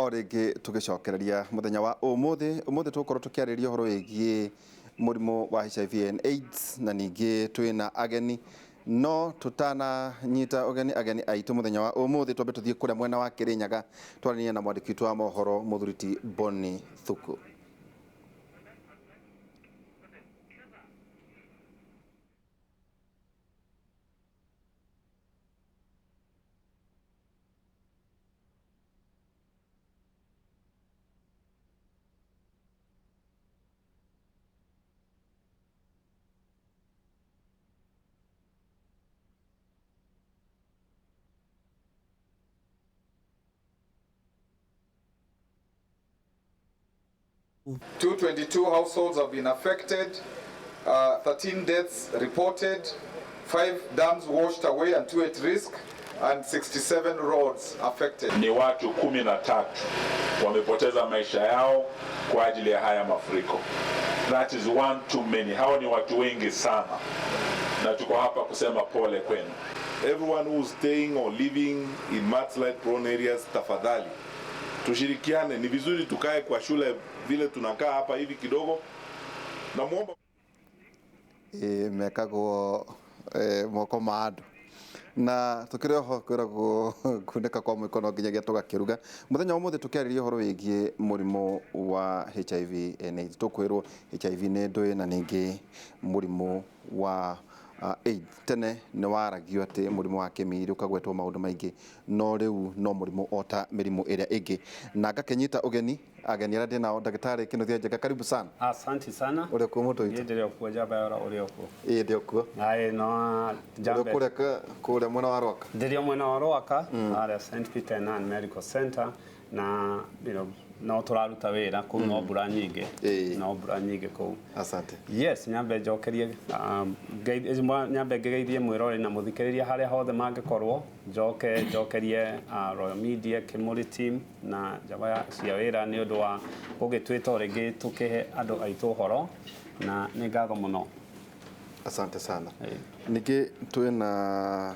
Orege tugicokereria muthenya wa umuthi tukorwo tukiariria horo egie murimu wa HIV and AIDS na ningi twina ageni no tutana nyita ageni aitu muthenya wa umuthi twambe tuthie kuria mwena wa Kirinyaga twarania na mwandiki witu wa mohoro Muthuriti Boni Thuku. 222 households have been affected, 13 deaths reported, 5 dams washed away and 2 at risk, and 67 roads affected. Ni watu 13 wamepoteza maisha yao kwa ajili ya haya mafuriko. That is one too many. Hao ni watu wengi sana. Na tuko hapa kusema pole kwenu. Everyone who is staying or living in mudslide prone areas, tafadhali tushirikiane. Ni vizuri tukae kwa shule vile tunakaa hapa hivi kidogo. Na muomba mekago moko maadu na tukireho kwirago kuneka kwa mwikono nginyagia tugakiruga muthenya umuthi tukiariria horo wigie murimu wa HIV and AIDS tukwirwo HIV ni ndui na ningi murimu wa AIDS tene ni waragio ati murimu wa Kimuri ukagwetwo maundu maingi no riu no murimu ota mirimu iria ingi na ngakenyita ageni ara ndina ndagitari Kinuthia Njega, karibu sana. Asante sana. Uri ku mutu itu Ndio kwa jaba ora uri ku ndio ku ai no jambe kule mwana wa Rwaka ndio mwana wa Rwaka ara St Peter and Medical Center na no turaruta wira ku no bura nyinge ku. Asante. Yes, nyambe jokerie nyambe geithie mwirore na muthikiriria haria hothe mangikorwo jokerie Royal Media Kimuri team na jaba cia wira ni undu wa gugitwita ringi tukihe andu aitu horo na ni ngatho muno. Asante sana. Niki twina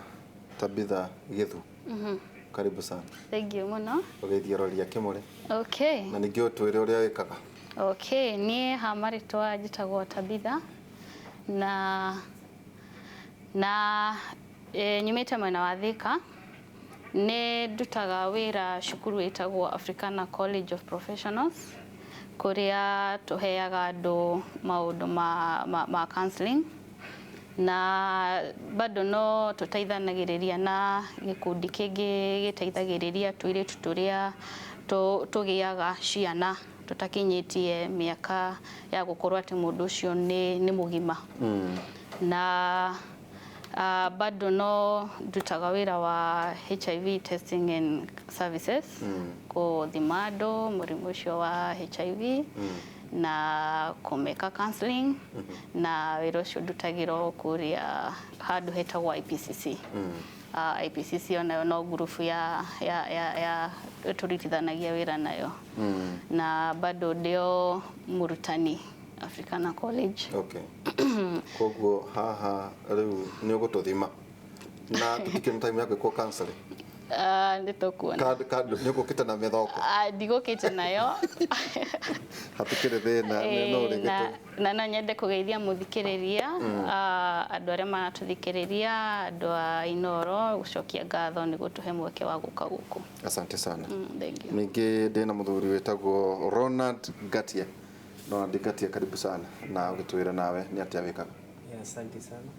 Tabitha Githu. Karibu sana. Thank you muno. Ugeithia rori ya Kimuri. Okay. Na ningi utwire uria wikaga. Okay, ni hamaritwa njitagwo Tabitha na nyumite mwena wa Thika. Ni ndutaga wira cukuru witagwo Africana College of Professionals kuria tuheaga andu maundu ma counseling na bado no tuteithanagiriria na gikundi kingi giteithagiriria tuiritu turia tugiaga ciana tutakinyitie miaka ya gukorwa ati mundu ucio ni mugima na bado no ndutaga wira wa HIV testing and services ko thimado murimu ucio wa HIV na kumeka counseling na wira ucio ndutagiro kuria handu hetagwo IPCC. IPCC onayo no group ya turitithanagia wira nayo na bado ndio murutani Africana College. Okay. Koguo haha riu ni ugututhima na tutikene time yako kwa counseling. Nditokuona. Kadu ni ukukita na methoko. Ndigukite nayo. Hatukire thina no rigito. Na no nyende kugeithia muthikiriria andu aria maratuthikiriria andu a Inoro gucokia ngatho ni gutuhe mweke wa guka guku. Asante sana. Thank you. Ningi ndina muthuri wetagwo Ronald Gatia. Ronald Gatia, karibu sana na ugitwira nawe ni atia wikaga. Asante sana.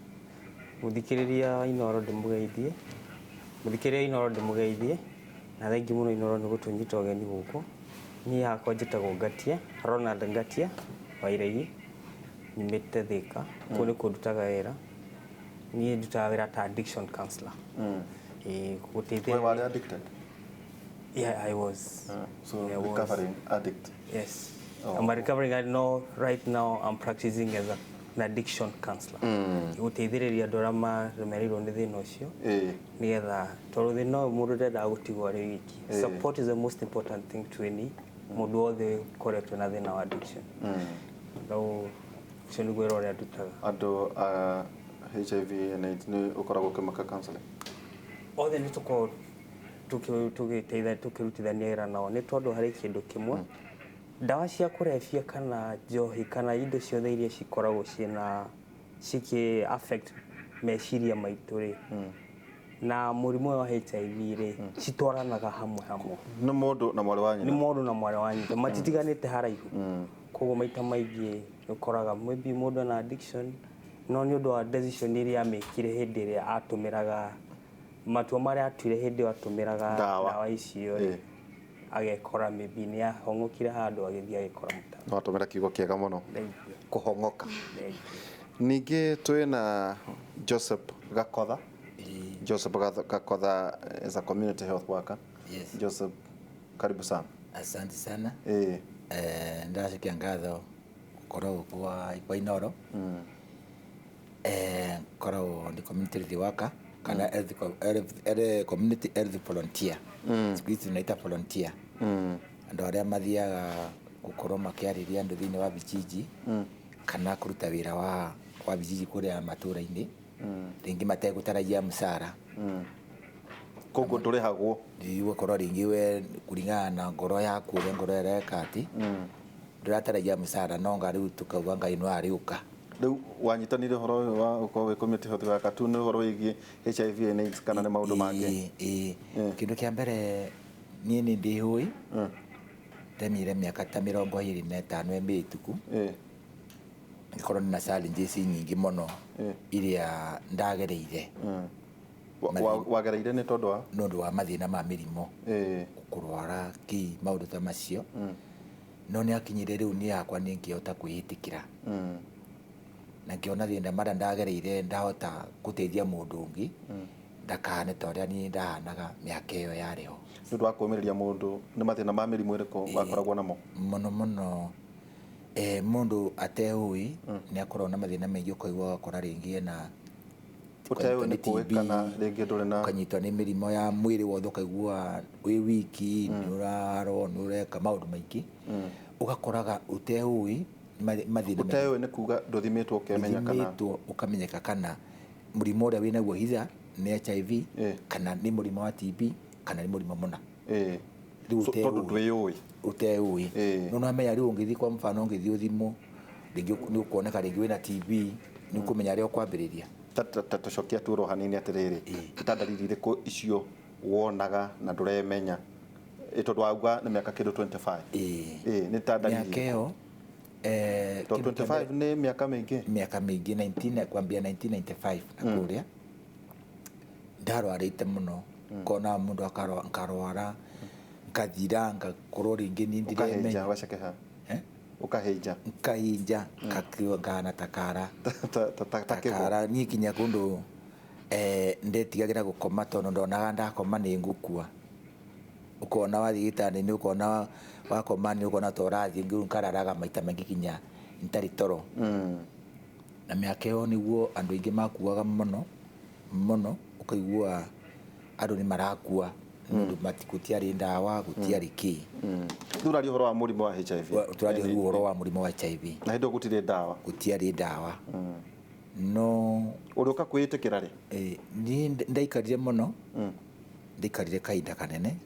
Muthikiriria Inoro ndimugeithie. Muthikiriria Inoro ndimugeithie na thengi muno Inoro ni gutunyita ogeni guku. Ni yakwa njitagwo Gatia, Ronald Gatia wa Iregi. Nyumite Thika, kuni kundutaga wira. Ni ndutaga wira ta addiction counselor. Wewe were addicted? Yeah, I was. So recovering addict. Yes. I'm recovering. I know right now I'm practicing as an addiction counselor. Guteithiriria andu aria maremereirwo ni thina ucio ni getha tondu thina mundu ndenda gutigwo ari wiki. Support is the most important thing to any mundu othe ukoretwo na thina wa addiction. No cio ni gwira uria ndutaga andu HIV and AIDS ni ukoragwo ukimaka counseling. Othe ni tuko tukirutithania wĩra nao nĩ tondũ harĩ kĩndũ kĩmwe ndawa cia kũrebia kana njohi kana indo ciothe iria cikoragwo ciki affect meciria maitũ rĩ na mũrimũ wa HIV rĩ citwaranaga hamwe nĩ mũndũ na mwarĩ wa nyina nĩ mũndũ na mwarĩ wa nyina matitiganĩte haraihu koguo maita maingĩ ũkoraga maybe mũndũ na addiction no nĩ ũndũ wa decision iria amekire hĩndĩ ĩrĩa atũmĩraga matua marĩa atuire hĩndĩ ĩyo atũmĩraga ndawa icio agekora maybe nĩ ahong'okire handũ agĩthiĩ agekora mũtaro no atũmĩra kiugo kĩega mũno kũhong'oka ningĩ twĩna Joseph Gakotha Joseph Gakotha as a community health worker. Yes. Joseph, karibu sana. Asante sana. Ndasikia ngatho korwo kwa Inoro. Korwo ni community health worker kana community health volunteer. Siku hizi tunaita volunteer. Andũ arĩa mathiaga gũkorwo makĩarĩria andũ thĩinĩ wa vijiji kana kũruta wĩra wa vijiji kũrĩa matũũra-inĩ. Ringi mategũtaragia msara koguo ndũrĩhagwo gũkorwo ringi we kũringana na ngoro yaku ũrĩa ngoro ĩreka ati ndũrataragia msara no nga rĩu tukauga Ngai no arĩũka rĩu wanyitanire ũhoro ũyũ wa gũkorwo wĩ community health worker tu nĩ ũhoro wĩgiĩ HIV and AIDS kana nĩ maũndũ mangĩ kĩndũ kĩa mbere niĩ nĩ ndĩhũĩ ndemire mĩaka ta 25 mĩhĩtũku ikorwo na challenges nyingĩ mũno iria ndagereire wagereire nĩ tondũ wa mathĩna ma mĩrimũ kũrwara maũndũ ta macio no nĩ akinyire rĩu niĩ yakwa nĩ ngĩhota kwĩhĩtĩkĩra na ngĩona thĩna marĩa ndagereire ndahota gũteithia mũndũ ũngĩ ndakahane ta ũrĩa niĩ ndahanaga mĩaka ĩyo yarĩ ho nĩ ũndũ wa kũũmĩrĩria mũndũ nĩ mathĩna ma mĩrimũ ĩrĩkũ wakoragwo namo mũno mundu ateũĩ nĩ akorwo na mathĩna maingĩ ũkaigua gakora rĩngĩ na ũteũĩ nĩ kũĩ kana rĩngĩ ndũrĩ na ũkanyitwo nĩ mĩrimũ ya mwĩrĩ wothe ũkaigua wĩ wiki nĩ ũrarwo nĩ ũreka maũndũ maingĩ ũgakoraga ũteũĩ mathĩna ũteũĩ nĩ kuga ndũthimĩtwo ũkamenyeka kana mũrimũ ũrĩa wĩ naguo hitha nĩ HIV kana nĩ mũrimũ wa TB kana nĩ mũrimũ mũna tondũ ndwĩũĩ uteũĩ no namenya rĩu ũngĩthiĩ kwa mfano ũngĩthiĩ ũthimwo rĩngĩ nĩ ũkuoneka rĩngĩ wĩna TB nĩ ũkũmenya rĩo kwambĩrĩria tũcokia tuoro hanini atĩrĩrĩ ta ndariri irĩkũ icio wonaga na ndũremenya tondũ wauga nĩ mĩaka kĩndũ 25 nĩ ta ndariri mĩaka ĩyo 25 nĩ mĩaka mĩingĩ 19 kwambia 1995 na kũrĩa ndarwarĩte mũno kona mũndũ akarwara ngathira ngakorwo rĩngĩ nĩ ndiremenya ukahinja ngana takara niĩ kinya kũndũ ndetigagĩra gũkoma tondũ ndonaga ndakoma nĩ ngũkua ũkona wathiĩ gĩtanda-inĩ ũkona wakoma nĩ ũkona ta ũrathiĩ nkararaga maita maingĩ kinya ntarĩ toro na mĩaka ĩyo nĩguo andũ aingĩ makuaga mũno ũkaigua andũ nĩ marakua gũtiarĩ ndawa gũtiarĩ kĩ tũraria ũhoro wa mũrimũ wa HIV tũraria ũhoro wa mũrimũ wa HIV na hĩndĩ gũtirĩ ndawa gũtiarĩ ndawa no ũrĩũka kwĩĩtĩkĩra rĩ niĩ ndaikarire mũno ndaikarire kahinda kanene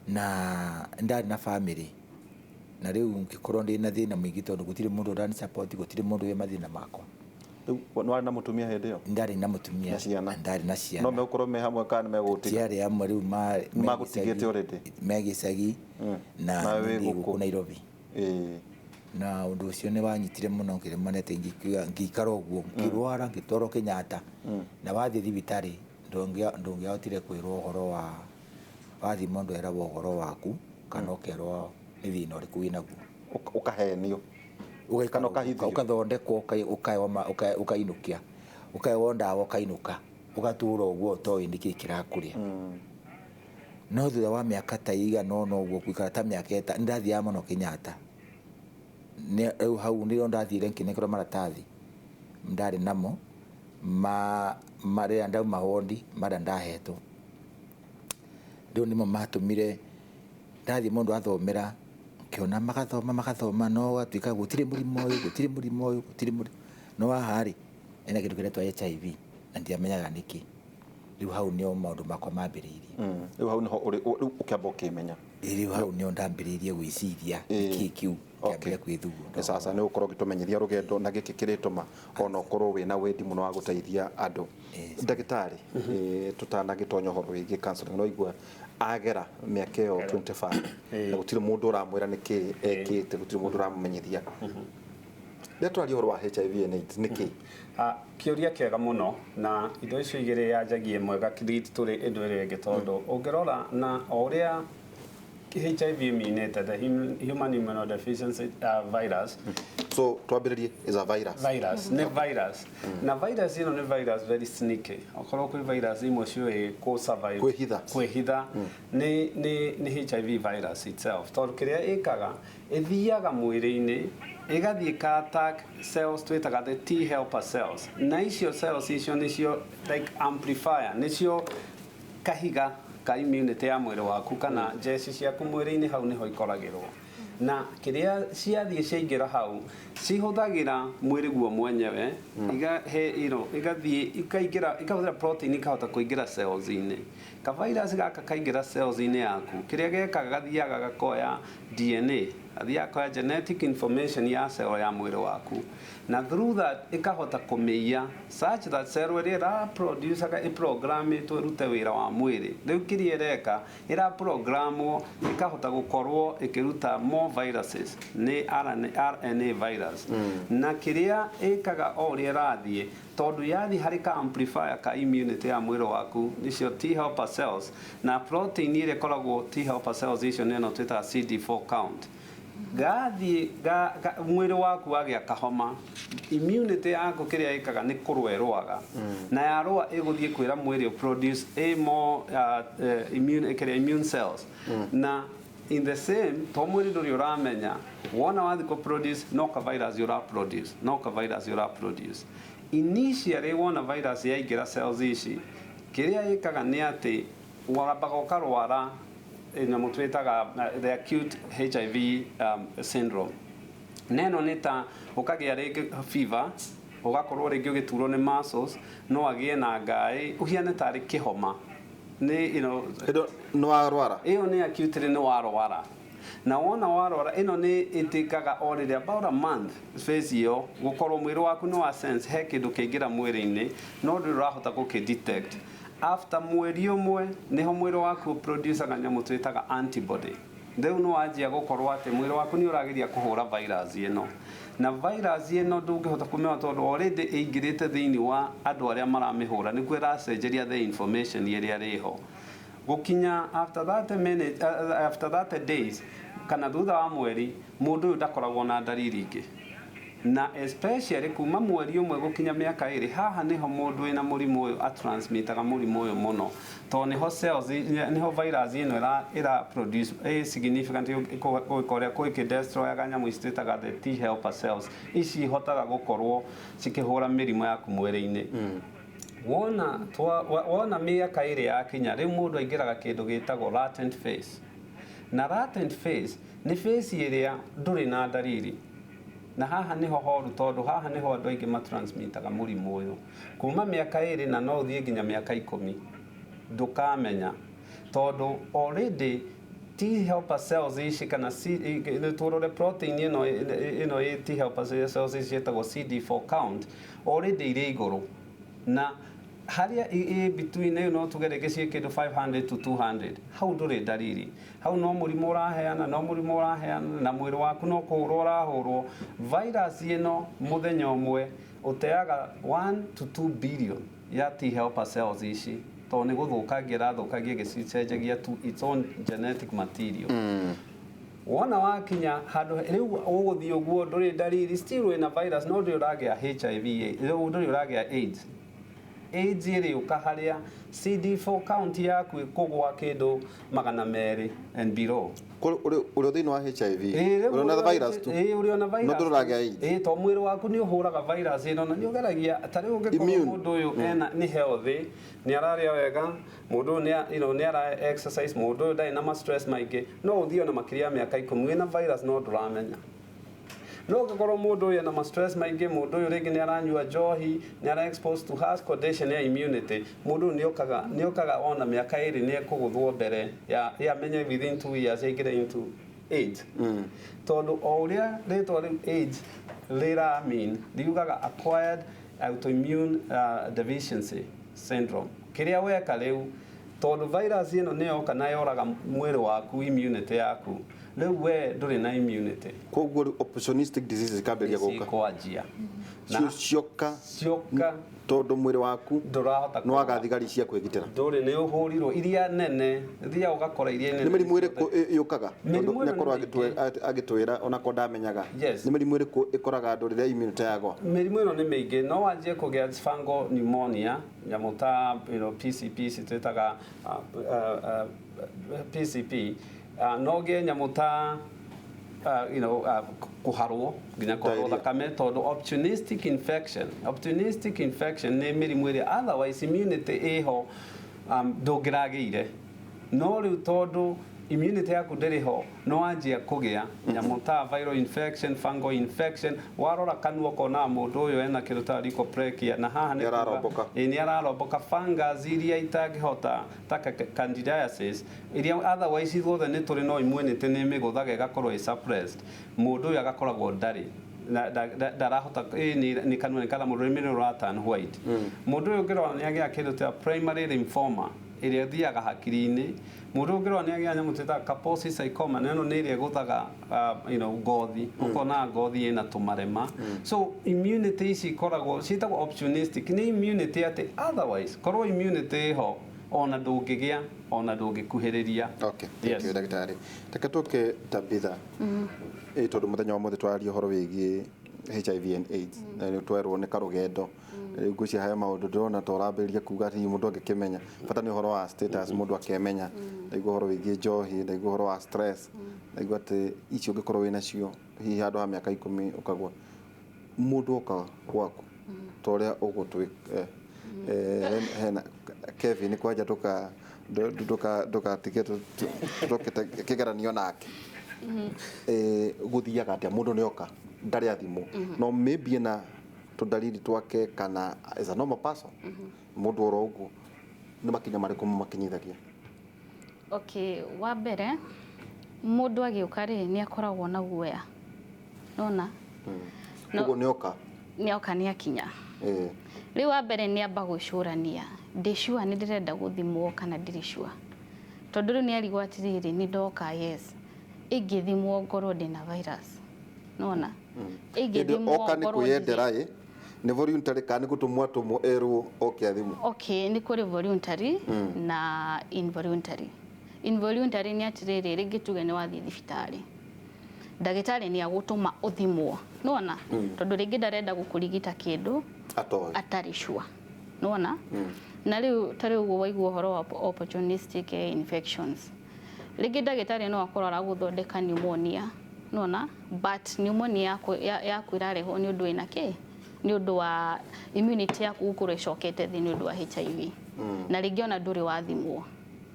na ndarĩ na bamĩrĩ na rĩu ngĩkorwo ndĩ na thĩna mũingĩ tondũ gũtirĩ mũndũ ũrani support gũtirĩ mũndũ wĩ mathĩna makwa nĩ warĩ na mũtumia hĩndĩ ĩyo ndarĩ na mũtumia ndarĩ na ciana no megũkorwo me hamwe kana nĩ megũgũtiga ciarĩ amwe rĩu magũtigĩte already me gĩcagi na gũkũ Nairobi na ũndũ ũcio nĩ wanyitire mũno ngĩremanete ngĩikara ũguo ngĩrwara ngĩtwarwo Kenyatta na wathiĩ thibitarĩ ndũngĩahotire kwĩrwo ũhoro wa wathiĩ mũndũ eragwo ũhoro waku kana ũkerwo nĩ thĩna ũrĩkũ wĩnaguo ũkahenio ukathondekwo ukainũkia ukaheo ndawa ukainũka ugatũra ũguo ũtoĩ nĩkĩ kĩrakũrĩa no thutha wa mĩaka ta igana ũna ũguo gũikara ta mĩaka ĩta nĩndathiaga mũno Kenyatta rĩu hau nĩrĩo ndathire ngĩnengerwo maratathi ndarĩ namo marĩa ndauma wondi marĩa ndahetwo rĩu nĩmo matũmire ndathiĩ mũndũ athomera kiona magathoma no watuĩka gũtirĩ mũrimũ ũyũ no haha rĩ ena kĩndũ kĩretwo HIV na ndiamenyaga nĩkĩ riu hau nio maundu makwa mambiriirie riu hau niho ukiamba ukimenya riu hau nio ndambiriirie gwiciria niki kiu kiambire kwithugunda sasa ni ukorwo gitumenyithia rugendo na giki kirituma ona ukorwo wina wendi muno wa guteithia andu ndagitari tutanagitonyo horo wigi counseling no igua agera miaka yo 25 na gutire mundu uramwira niki ekite gutire mundu uramumenyithia Ndeto horo wa HIV and AIDS niki kiuria kiega muno na indo icio igire yanjagie mwega kidit turi indo ire ngi tondu ungirora na uria HIV minete the human immunodeficiency virus so twambiririe is a virus ne virus na virus ino ne virus very sneaky okorwo kwi virus imwe cio ko survive kwihitha ni HIV virus itself tondu kiria ikaga ithiaga mwiri-ini igathie ka attack cells twitaga the T helper cells na icio cells icio nicio like amplifier nicio kahiga ka immunity ya mwiri waku kana jesi ciaku mwiri-ini hau niho ikoragirwo na kiria ciathie ciaingira hau cihuthagira mwiri guo mwenyewe igathie ikahuthira protein ikahota kuingira cells-ini ka virus gaka kaingira cells-ini yaku kiria gekaga gathiaga gakoya DNA athiaga koya genetic information ya cell ya mwiri waku na through that ikahota kumeia such that cell ira produce a program to rute wira wa mwiri riu kiria reka ira programu ikahota gukorwo ikiruta more viruses ni RNA virus na kiria ikaga oria rathie tondu yathi hari ka amplifier ka immunity ya mwiri waku nicio T helper cells na protein ire koragwo T helper cells icio neno twita CD4 count gathi mwiri waku agia kahoma immunity yako kiria ikaga ni kurwerwaga na yarwa iguthie kwira mwiri produce a more immune cells na in the same to mwiri nduri uramenya wona wathi ko produce no ka virus yura produce initially wona virus yaingira cells ici kiria ikaga ni ati waramba gukarwara nyamu twitaga the acute HIV syndrome neno nita ukagia rigi fever ugakorwo rigi ugiturwo ni muscles no agie na ngai uhiane tari kihoma ni no arwara iyo ni acute no arwara na wona warora ino ni itikaga already about a month phase yo gukorwo mwiri waku no sense he kindu kiingira mwiri-ini no ndirahota gukidetect after mweri umwe niho mwiri waku produce nyamu twitaga antibody ndeu no wanjia gukorwo ati mwiri waku ni urageria kuhura virus ino na virus ino ndungihota kumenya tondu already ingirite thiini wa andu aria maramihura niguo iracenjeria the information iria riho gukinya after that days kana thutha wa mweri mundu ndakoragwo na dalili ingi na especially kuma mweri umwe gukinya miaka iri haha niho mundu wina murimu uyu transmitaga murimu uyu muno to niho cells niho virus ino ira produce a significant ikoria ko destroy nyamu istitaga the T helper cells ici hotaga gukorwo cikihura mirimo yaku mwiri-ini wona miaka iri yakinya riu mundu aingiraga kindu gitagwo latent phase na latent phase ni phase iria nduri na dalili na haha niho horu tondu haha niho andu aingi matransmitaga murimu uyu kuma miaka iri na no thie nginya miaka 10 ndukamenya tondu already T helper cells ici kana turore protein ino T helper cells ici yetagwo CD4 count already iri iguru na haria between no tugereke cie kindu 500 to 200 hau nduri dalili hau no murimu uraheana na mwiri waku no kuhurwo urahurwo virus ino muthenya umwe uteaga 1 to 2 billion ya T helper cells ici to ni guthukagia rathukagia gicicenjagia to its own genetic material wona wakinya handu riu uguthii uguo nduri dalili still wina virus no nduri uragia HIV riu nduri uragia AIDS iri ukaharia CD4 count yaku ikugwa kindu 200 and below uri thini wa HIV uri na virus tu uri na virus no nduragia AIDS to mwiri waku ni uhuraga virus ino na ni ugeragia tari ungikorwo mundu uyu ni healthy ni araria wega mundu ni ara exercise mundu ndai na stress maingi no uthio na makiria miaka 10 na virus no nduramenya no ngorwo mundu uyu na ma stress maingi mundu uyu ringi ni aranyua njohi ni ara exposed to harsh condition ya immunity mundu ni okaga ona miaka iri ni ekuguthwo mbere ya menye within 2 years igire into age tondu o uria ritwa riu age rira mean riugaga acquired autoimmune deficiency syndrome kiria weka riu tondu virus ino ni yoka na yoraga mwiri waku immunity yaku riu we nduri na immunity koguo opportunistic diseases kamberia guka kwajia na cioka tondu mwiri waku ndurahota no agathigari cia kwigitira nduri ni uhurirwo iria nene thia ugakora iria nene ni mirimu iriku yukaga tondu ne korwa agitwira ona ko ndamenyaga ni mirimu iriku ikoraga andu riria immunity yagwa mirimu ino ni miingi no wanjie kugia fungal pneumonia nyamuta PCP citwitaga PCP no ge nyamuta kuharwo nginya korwo thakame tondu opportunistic infection ni mirimu iria otherwise immunity iho ndungiragiire no riu tondu immunity yaku ndiriho no wanjia kugia nyamuta viral infection fungal infection warora kanua kona mundu uyu ena kindu ta lycoplekia na haha ni araromboka fungus iria itangihota ta candidiasis iria otherwise thothe ni turi no immunity ni miguthaga igakorwo suppressed mundu uyu agakoragwo ndari darahota ni kanua ni kala mundu ni ratan white mundu uyu ngirona ni agia kindu ta primary lymphoma iria thiaga hakiri-ini mundu ngirwo ni agia nyamu tita kaposi sarcoma neno ni iria guthaga ngothi ukona ngothi ina tumarema so immunity ici koragwo citagwo opportunistic ni immunity ati otherwise korwo immunity ho ona ndungigia ona ndungikuhiriria okay thank you daktari takatoke tabitha tondu muthenya wa muthe twaria horo wigie HIV and AIDS na ni twerwo ni karugendo ngucia haya maundu ndona toramberia kuga ati mundu angikimenya bata ni horo wa status mundu akemenya ndaigua horo wigie njohi ndaigua horo wa stress ndaigua ati icio ngikorwo wina cio hihi handu ha miaka 10 ukagwa mundu oka gwaku toria ugutwi hena Kevin kwaja tuka tiketo kigeranio nake guthiaga atia mundu ni oka ndari athimu no maybe na tudalili twake kana as a normal person mundu oro ugu ni makinya mariku makinyithagia okay wa mbere mundu agiuka ri ni akoragwo na guoya nona ugu ni oka ni akinya riu wa mbere ni amba gwicurania ndicua ni ndirenda guthimwo kana ndiricua tondu riu ni arigwo atiriri ni ndoka yes ingithimwo ngorwo ndina virus nona ingithimwo oka ni kuyendera ni voluntary kana gutumwa tumo erwo okay athimu okay ni kuri voluntary na involuntary ni atiriri ringi tuge ni wathi thibitari ndagitari ni agutuma uthimwo nona tondu ringi ndarenda gukurigita kindu atarishua nona na riu tari uguo waigua horo wa opportunistic infections ringi ndagitari no akorora guthondeka pneumonia nona but pneumonia yaku irareho ni undu ina ki ni undu wa immunity yaku gukorwo icokete thi ni undu wa HIV na ringi ona nduri wathimwo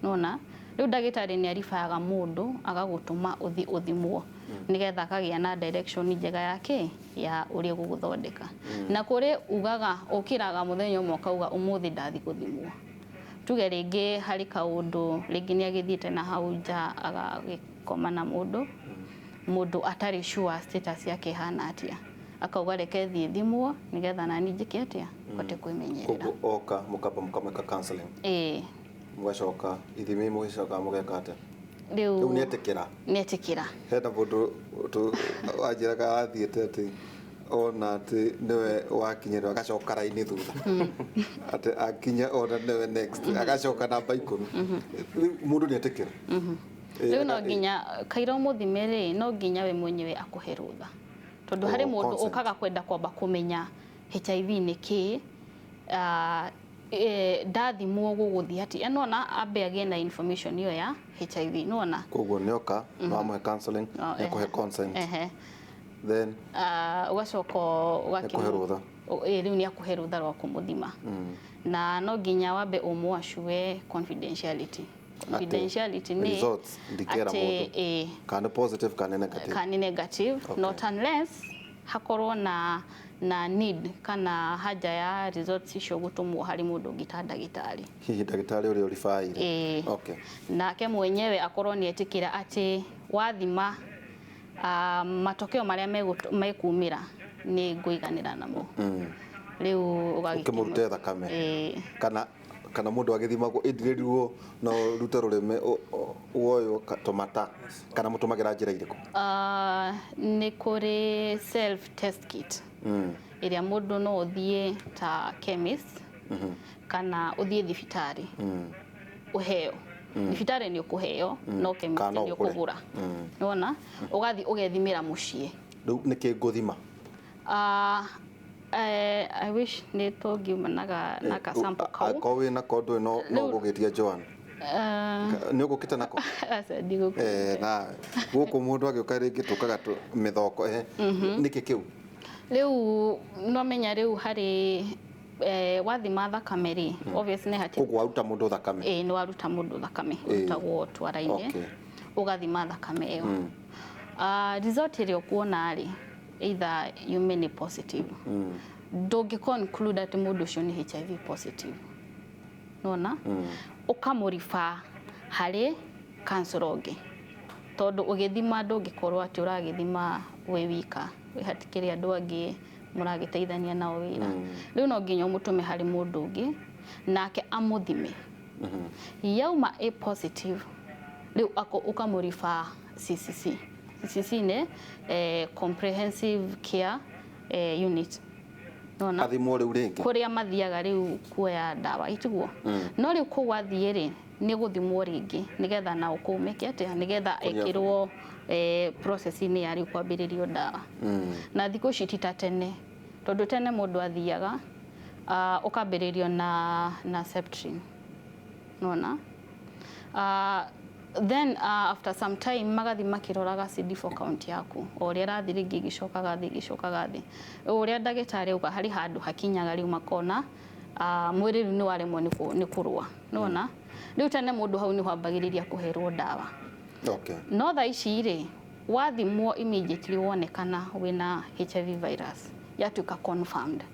nona riu ndagitari ni arifaga mundu agagutuma uthimwo nigetha akagia na direction njega yake ya uria guguthondeka na kuri ugaga ukiraga muthenya umwe kauga umuthi ndathi kuthimwo tuge ringi hari kaundu ringi ni agithiite na hau nja agagikoma na mundu atari sure status yake hana atia akauga reke thie thimwo nigetha nani njike atia kote kwimenyerera oka mukameka counseling mwacoka ithimi mwacoka mugekate riu nietikira hena mundu wajiraga athiete ati ona ati niwe wakinyirwa agacoka raini thutha ati akinya ona niwe next agacoka namba 10 mundu nietikira riu no nginya kaira muthimere no nginya we mwenyewe akuhe rutha tondu hari mundu ukaga kwenda kwamba kumenya HIV ni ki ndathimwo guguthi ati nona ambe agie na information iyo ya HIV nona koguo nioka no amwe counseling akuhe consent then ugacoko ugakiherutha riu ni akuhe rutha rwa kumuthima na no nginya wambe umwacue confidentiality ni results ndikera mundu kana positive kana negative not unless hakorwo na need kana haja ya results icio gutumwo hari mundu ngita ndagitari hihi ndagitari uri rifaire okay nake mwenyewe akorwo ni etikira ati wathima matokeo maria mekumira ni nguiganira namo riu ukimurute thakame kana mundu agithimagwo individual no rute rureme uoyo tomata kana mutumagira njira iriku ni kuri self test kit iria mundu no uthie ta chemist kana uthie thibitari uheo thibitari ni ukuheo no chemist ni ukugura nona ugathi ugethimira mucii niki nguthima I wish ni togiuma naga sample kau ko wina kondo no gugitia Joan ni ugukita nako asa digo na guku mundu agioka ringi tukaga mithoko niki kiu riu no menya riu hari wathima thakame ri obviously hati kugu waruta mundu thakame ni waruta mundu thakame utagwo twaraine ugathima thakame iyo result iri okuona ri either you may positive dogi conclude that mundu ucio ni HIV positive nona ukamurifa hari cancer onge tondu ugithima ndungikorwo ati uragithima we wika we hatikiri andu angi muragiteithania nao wira riu no nginya mutume hari mundu ungi nake amuthime yauma A positive riu ukamurifa CCC CCC ne comprehensive care unit nona athimo riu ringi kuria mathiaga riu kuoya ndawa itiguo no riu kuwathie ri ni guthimwo ringi nigetha na ukumeke atia nigetha ekirwo process ni ya riu kwambiririo ndawa na thiko citita tene tondu tene mundu athiaga ukambiririo na septrin nona then after some time magathi makiroraga CD4 count yaku oria rathi ringi gicokaga thi oria ndagitari uga hari handu hakinyaga riu makona mwiri ni waremwo ni kurua nona riu tene mundu hau ni hwambagiriria kuherwo ndawa okay no tha ici ri wathimwo immediately wonekana wina HIV virus yatuka confirmed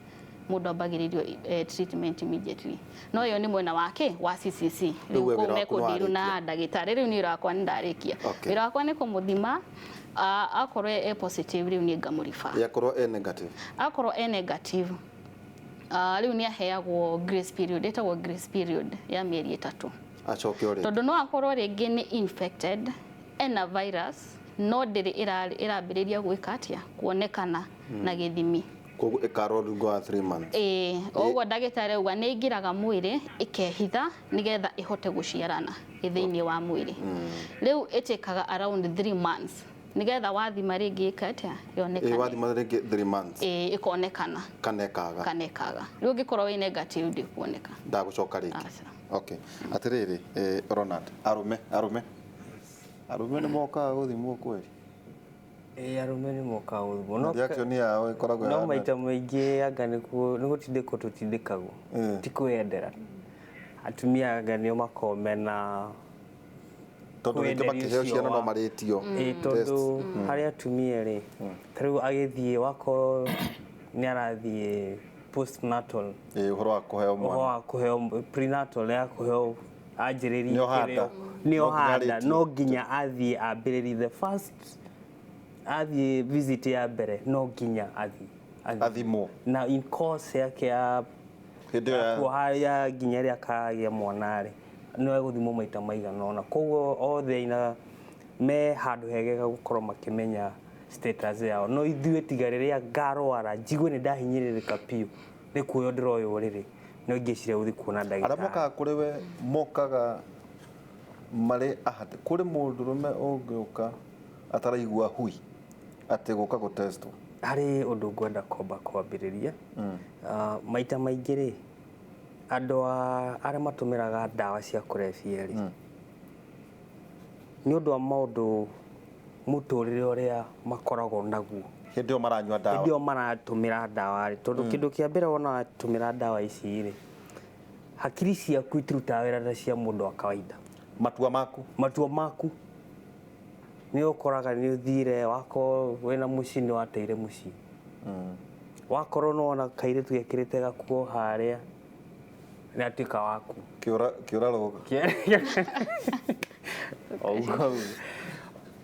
mundu ambagiririo treatment immediately no yo ni mwena wake wa CCC riu kume kuthiru na ndagitari riu ni rakwa ndarikia wira wakwa ni kumuthima akorwo A positive riu ni ngamurifa yakorwo A negative akorwo A negative riu ni aheagwo grace period etagwo grace period ya mieri 3 acoke ori tondu no akorwo ringi ni infected ena virus no ndiri irambiriria gwika atia kuonekana na githimi kogu ikaro rungo 3 months ogwo ndagitari uga ni ingiraga mwiri ikehitha nigetha ihote guciarana ithiini wa mwiri riu itikaga around 3 months nigetha wathima ringi ikatia yonekana wathima ringi 3 months ikonekana kanekaga riu ngikorwo wi negative ndi kuoneka ndagucoka ringi okay atiriri Ronald arume ni moka guthimwo kweli arume ni moka guthimwo no reaction yao ikoragwo no maita maingi anga ni gutindiko tutindikagwo ti kwendera atumia anga ni makomena tondu ringi makiheo ciana no maritio tondu hari atumia ri tariu agithie wako ni arathie postnatal uhoro wa kuheo mwana kuheo prenatal ya kuheo ajiriri ni ohanda no nginya athie ambiriri the first athie visit ya mbere no nginya athimo na in course yake ya kuhaya nginya ria kagia mwanare no eguthimo maita maigana ona koguo othe ina me handu hegega gukorwo makimenya status yao no ithuĩ tiga rĩrĩa ngarwara njigwe nĩ ndahinyĩrĩrĩka piũ nĩ kuoyo ndĩroywo rĩrĩ no ingĩcire gũthiĩ kuona ndagĩtarĩ arĩa mokaga kũrĩ we mokaga marĩ ahate kũrĩ mũndũrũme ũngĩũka ataraigua hui atĩ gũka gũtestwo harĩ ũndũ ngwenda kwambĩrĩria maita maingĩ rĩ andũ arĩa matũmĩraga ndawa cia kũrebia rĩ nĩ ũndũ wa maũndũ muturire uria makoragwo naguo hindi o maranyua ndawa hindi o maratumira ndawa tondu kindu kia mbere wona tumira ndawa ici ri hakiri ciaku itiruta wira ta cia mundu wa kawaida matua maku ni ukoraga ni uthire wako wena muci ni wateire muci wakorwo no ona kairitu gekirite gakuo haria ni atuika waku kiura roga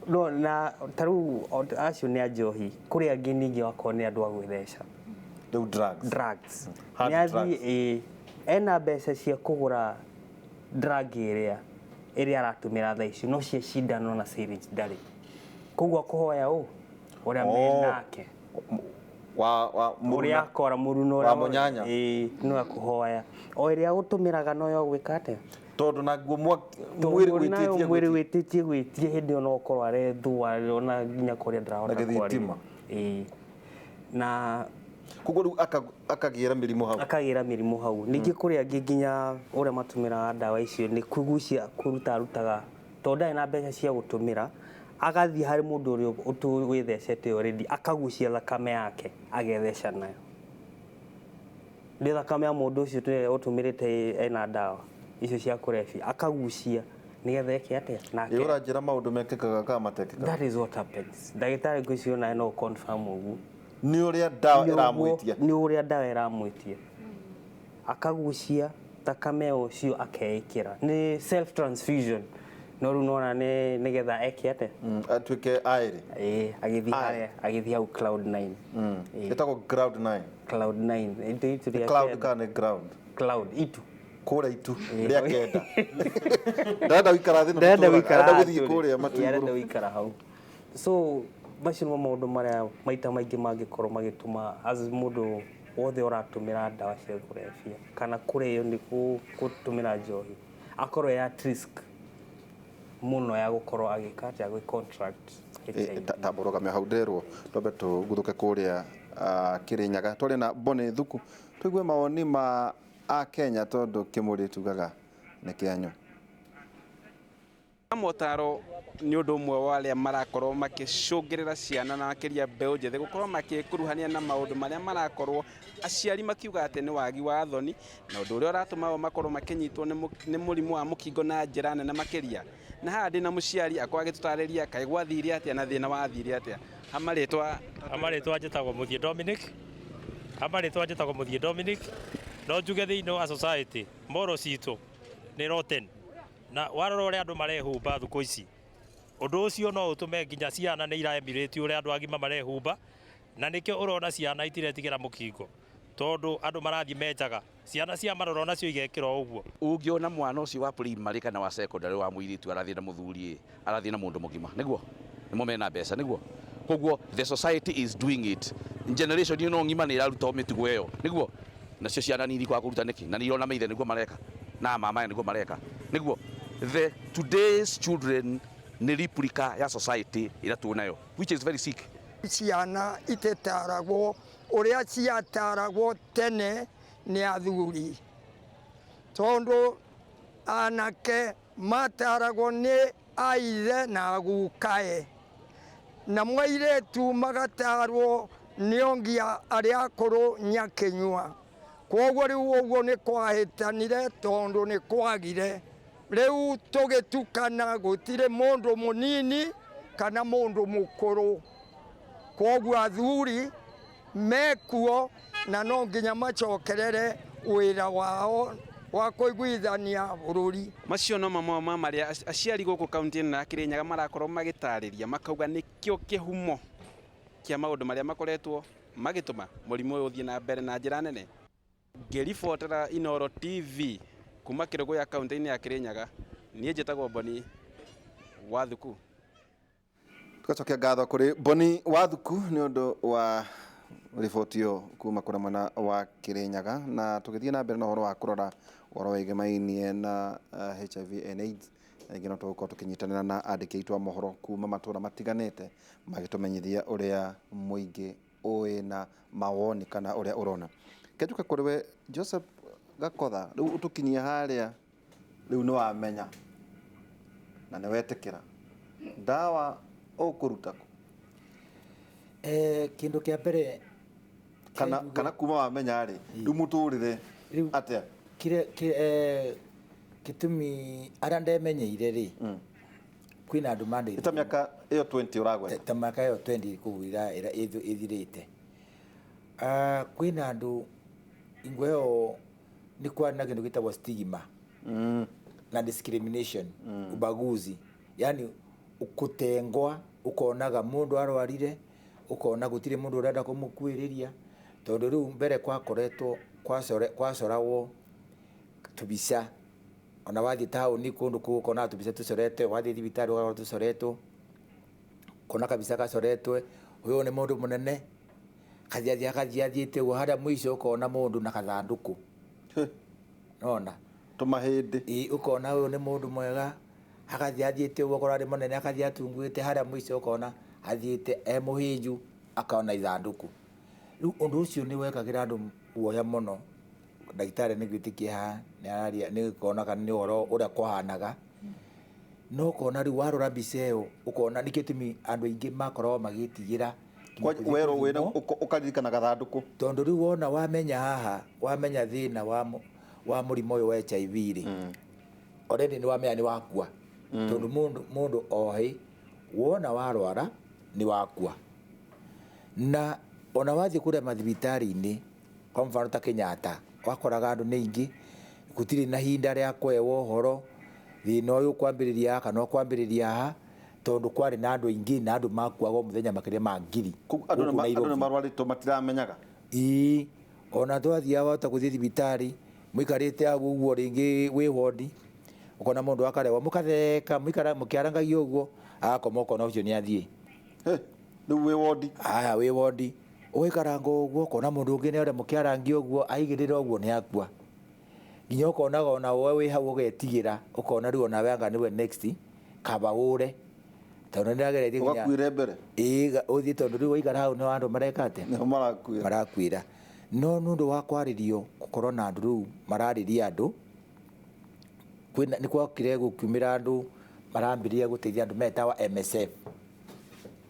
no na taru acio ni ajohi kuri angi ningi wako ni andu agwitheca riu drugs ni athi ena mbeca cia kugura drug iria aratumira thaa ici no cia cindano na syringe ndari koguo kuhoya uria menake uria akora muruno wa munyanya no akuhoya o iria gutumiraga no yo gwika atia tondu naguo mwiri wititie gwitie hindi ona ukorwo arethua ona nginya kuria ndirahota kwaria na koguo riu akagira mirimu hau ningi kuria angi nginya uria matumiraga ndawa icio ni kugucia kurutaga tondu ndari na mbeca cia gutumira agathi hari mundu uria withecete already akagucia thakame yake agetheca nayo ndi thakame ya mundu ucio utumirite ena ndawa icio cia kurebi akagucia nigetha eke atia nake uranjira maundu mekikaga ka matekikaga. That is what happens. Ndagitari ngwiciona na no confirm ugu ni uria ndawa iramwitia akagucia thakame ucio akeikira ni self transfusion no ru nona ni getha eke atia atuike airi agithi hau cloud 9 itako cloud 9 itu ria cloud kana cloud itu kura itu ria kenda ndenda wikara thino ndenda guthii kuria ndenda wikara hau so macio no maundu maria maita maingi mangikorwo magituma as mundu wothe uratumira ndawa cia kurebia kana kurio ni gutumira njohi akorwo ya risk muno ya gukorwo agikata gwi contract taboroga me hau nderwo tobe tuguthuke kuria Kirinyaga tuli na Boni Thuku tuigue mawoni ma a Kenya tondu Kimuri tugaga ni kianyu motaro ni undu mwe wale marakorwo makicungirira ciana na makiria mbeu njethe gukorwo makikuruhania na maundu maria marakorwo aciari makiuga ati ni wagi wa thoni na undu uria uratuma makorwo makinyitwo ni murimu wa mukingo na njira nene makiria na handi na muciari akwa agitutariria kai gwathire atia na thina wathire atia amaritwa njitagwo muthie Dominic no njuge thiini wa society moro citu ni rotten na warora uria andu marehumba thuko ici undu ucio no utume nginya ciana ni iraemirite uria andu agima marehumba na nikio urona ciana itiretigira mukingo tondu andu marathie menjaga ciana cia maroro nacio igekira uguo ungiona mwana ucio wa primary kana wa secondary wa mwiritu arathie na muthuri arathie na mundu mugima niguo nimo mena mbeca niguo koguo the society is doing it generation ino ngima ni iraruta mitugo iyo niguo nacio ciana nini kwa kuruta niki na nirona maithe niguo mareka na mama niguo mareka niguo the today's children ni replica ya society ira tunayo which is very sick. Ciana itetaragwo uria ciataragwo tene ni athuri tondu anake mataragwo ni aithe na gukae na mwairetu magatarwo ni ongia aria akuru nyakenyua koguo riu uguo ni kwahitanire tondu ni kwagire riu tugitukana gutire mundu munini kana mundu mukuru koguo athuri mekuo na no nginya macokerere wira wao wa kuiguithania bururi macio no mamwe maria aciari guku kaunti na Kirinyaga marakorwo magitariria makauga nikio kihumo kia maundu maria makoretwo magituma murimu uyu uthie na mbere na njira nene ngiribotera Inoro TV kuma Kirugu ya kaunti ya Kirinyaga nie njitagwo Boni wa Thuku tugacokia ngatho kuri Boni wa Thuku ni undu wa riboti yo kuma kura mwena wa Kirinyaga na tugithie na mbere na horo wa kurora horo wigimainie na HIV and AIDS na ingino tugukorwo tukinyitanira na andiki aitu a mohoro kuma matura matiganite magitumenyithia uria muingi na mawoni kana uria urona kejuka kuri we Joseph Gakotha riu utukinyia haria riu no amenya na ne wetikira dawa ukurutako kindu kia mbere kana kuma wamenya ri riu muturire atia kire kitumi ara ndemenyeire ri kwina andu mande ita miaka iyo 20 uragwe ta miaka iyo 20 kuwira ithirite kwina andu ingweo ni kwa na kindu gitagwo stigma na discrimination ubaguzi, yani ukutengwa, ukonaga mundu arwarire, ukona gutire mundu urenda kumukwiriria, tondu riu mbere kwakoretwo kwacoragwo tubisa, ona wathi tauni kundu kugukona tubisa tucorete, wathi thibitari ugakora tucoretwo, kona kabisa gacoretwe, uyu ni mundu munene, kathiathiate uguo haria mwico ukona mundu na kathanduku nona tumahindi ukona uyu ni mundu mwega, akathiathiate uguo ukona ari munene, akathiatunguite haria mwico ukona athiite muhinju akaona ithanduku. Riu undu ucio ni wekagira andu guoya muno. Ndagitari ni gwitikia ha ni araria ni kuona kana ni oro uria kwahanaga, no kona riu warora mbica iyo ukona nikitumi andu aingi makorwo magitigira wero wena ukaririkana gathanduku, tondu riu wona wamenya haha, wamenya thina wa murimo uyu wa HIV ri already ni wamenya ni wakua, tondu mundu ohi wona warwara ni wakua. Na ona wathi kuria mathibitari-ini, kwa mfano ta Kenyatta, wakoraga andu ni ingi gutiri na hinda ria kwewa uhoro thina uyu kwambiriria kana kwambiriria ha, tondu kwari na andu ingi na andu makuaga muthenya makiria ma ngiri. Andu ni marwarito matiramenyaga ona twathia wata kuthii thibitari muikarite agu uguo ringi wi wodi, ukona mundu akarewa mukatheka mukiarangagio uguo akoma ukona ucio ni athie riu wi wodi wi wodi uikaranga uguo, kona mundu ungi ni ore mukiarangio uguo aigirira uguo ni akua. Nginya ukonaga ona we wi hau ugetigira, ukona riu ona wanga niwe next kaba ure tondu ndirageretie nginya ugakwire mbere uthie, tondu riu uikara hau ni andu marekate ni marakwira. No nundu wa kwaririo gukorwo na andu riu marariria andu, kwina ni kwakire gukiumira andu marambiria guteithia andu metawa MSF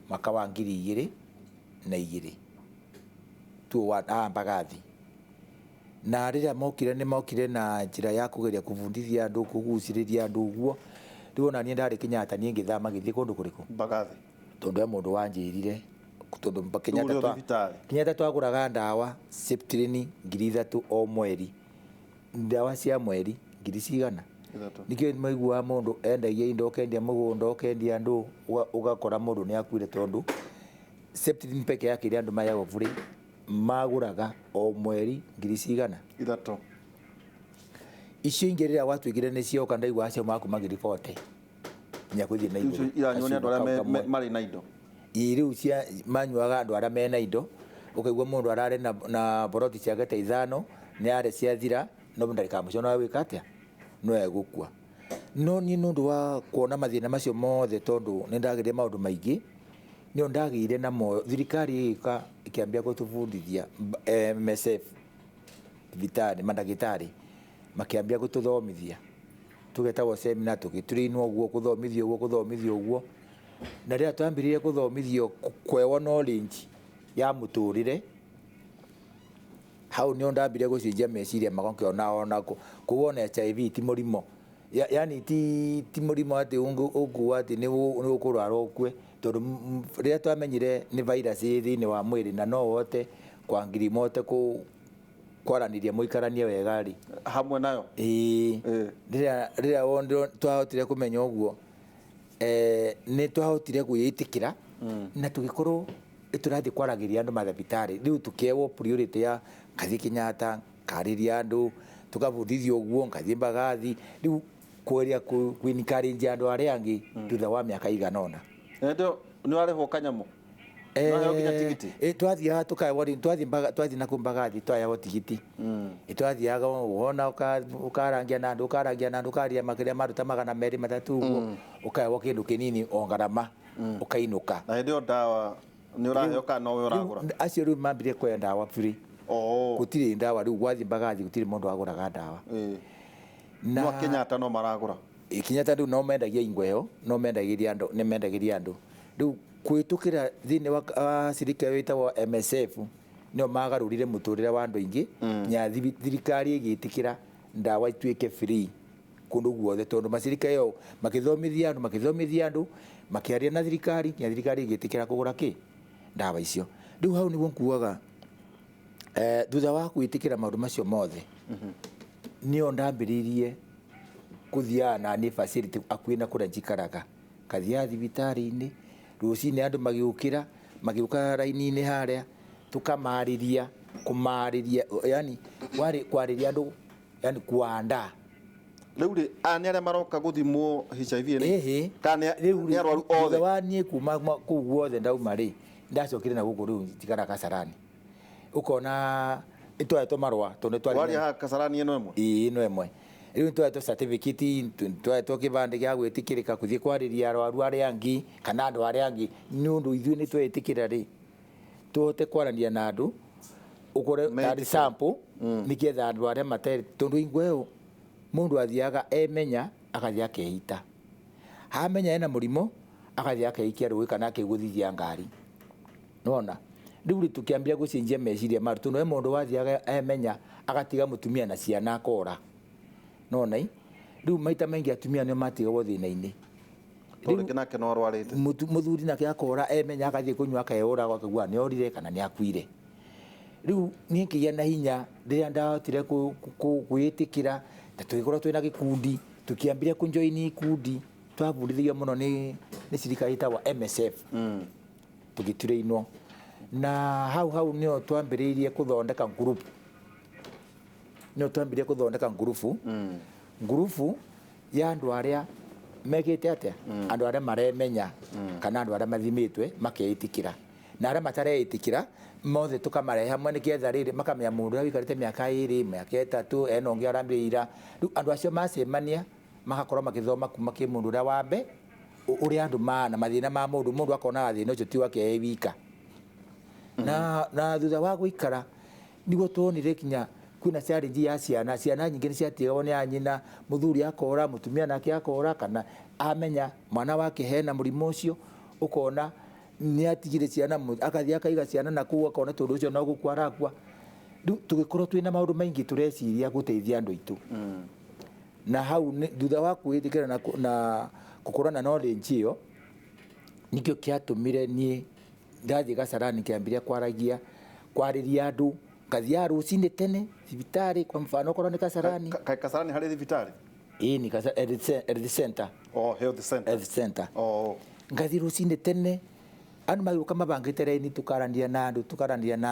mwaka wa 2002 tu ambagathi. Na riria mokire ni mokire na njira ya kugeria kubundithia andu, kuguciriria andu uguo. Riu ona nie ndari Kenyatta nie ngithama githii kundu kuriku mbagathi, tondu ya mundu wanjirire, tondu Kenyatta twaguraga ndawa Septrin 3,000 o mweri, ndawa cia mweri 1,000. Nikio maigua mundu endagia indo, kendia mugunda, ukendia andu, ugakora mundu ni akuire tondu Septrin peke yake iri andu maya ovuri maguraga o mweri 1,000. Icio ingi riria watwigire ni cio kanda igwa acio maku magiribote nya kuthie na iguru iranyo ni andu aria mari na indo riu cia manyuaga andu aria mena indo, ukaigua mundu arare na boroti ciake ta 5 ni are ciathira, no ndarika mucio no wika atia no egukua. No ni nundu wa kuona mathina macio mothe, tondu ni ndagire maundu maingi, ni ndagire na mo thirikari ikiambia gutubundithia MSF vitari mandagitari makiambia gututhomithia, tugetagwo seminar tugiturinwo guo kuthomithio guo. Na riria twambiririe kuthomithio kwewa knowledge ya muturire, hau ni ndambire gucenjia meciria magonkiona ona kuwona HIV ti murimo, yani ti murimo ati ungu ati ni ukurwara ukue, tondu riria twamenyire ni virus thiini wa mwiri na no wote kwa ngirimote kwaraniria muikaranie wega ri hamwe nayo riria wondo twahotire kumenya uguo ni twahotire kuyitikira na tugikorwo iturathi kwaragiria andu mathibitari. Riu tukiewo priority ya kathi Kenyatta kariria andu, tukabundithio uguo kathi mbagathi, riu kweria kuencourage andu aria angi thutha wa miaka iganona. Ndio ni wariho kanyamu twathia tukawori twathi na kumbagathi twayawo tigiti twathiaga wona ukarangia na andu ukaria makiria maruta 200-300 uguo, ukayawo kindu kinini o ngarama ukainuka. Na ndio dawa ni uraheoka no we uragura acio riu mambire kwenda ndawa free. Gutiri ndawa riu gwathi mbagathi gutiri mundu aguraga ndawa na Kenyatta no maragura. Kenyatta riu no mendagia ingweo, no mendagiria andu, ni mendagiria andu. Riu kwitukira thini wa sirika witagwo MSF nio magarurire muturire wa andu ingi, nya thirikari igitikira ndawa ituike free kundu guothe, tondu masirika yo makithomithia andu makiaria na thirikari, nya thirikari igitikira kugura ki ndawa icio. Riu hau niguo nkuaga thutha wa kwitikira maundu macio mothe nio ndambiririe kuthia na ni facility akuina kuria njikaraga kathia thibitari-ini rucini andu magiuka raini-ini haria tukamariria kumariria yani kwariria andu yani kuanda riu ri ani aria maroka guthimwo HIV ni kana ni arwaru othe wa nie kuma ku guothe ndauma ri ndacokire na guku riu njikara Kasarani ukona itwaetwo marwa tondu twari wari ha Kasarani ino emwe ino emwe riu twetwo certificate twetwo kibande gya gwitikirika kuthie kwariria arwaru aria angi kana andu aria angi ni undu ithui ni twetikira ri tuhote kwarania na andu ukore tari sample nikietha andu aria materi tondu ingweo mundu athiaga emenya akathia keita hamenya ena murimo akathia keikia rui kana akiguthithia ngari nona riu tukiambia gucenjia meciria maru tondu e mundu wathiaga emenya agatiga mutumia na ciana akora nona riu maita maingi atumia nio matigagwo thina-ini riu nake no arwarite muthuri nake akora emenya akathie kunywa akaeura gwakagua ni orire kana ni akuire riu ni nkigia na hinya riria ndahotire kwitikira tugikora twina gikundi tukiambia kunjoini ikundi twabundithio muno ni sirikari ta wa MSF tugitire-inwo na hau nio twambiriirie kuthondeka group ngurubu ya andu aria megite atia andu aria maremenya kana andu aria mathimitwe makeitikira na aria matareitikira mothe tukamarehe hamwe nikietha riri makamenya mundu uria wikarite miaka 2 miaka 3 ena ungi arambirira riu andu acio macemania magakorwo magithoma kuma ki mundu uria wambe uria andu na mathina ma mundu akona thina ucio ti wake wika na thutha wa guikara niguo tuonire kinya kwina challenge ya ciana nyingi ni ciatigagwo ni anyina muthuri akora mutumia nake akora kana amenya mwana wake hena murimo ucio ukona ni atigire ciana akathia akaiga ciana na kuwa akona tondu ucio no gukua arakua riu tugikorwo twina maundu maingi tureciria guteithia andu aitu na hau thutha wa kwitikira na gukorwo na knowledge iyo nikio kiatumire ni ndathie Kasarani kiambiria kwariria andu kathia rucini tene thibitari kwa mfano okorwo ni Kasarani Kasarani hari thibitari ni health center health center ngathi rucini tene andu magiuka mabangite raini tukarania na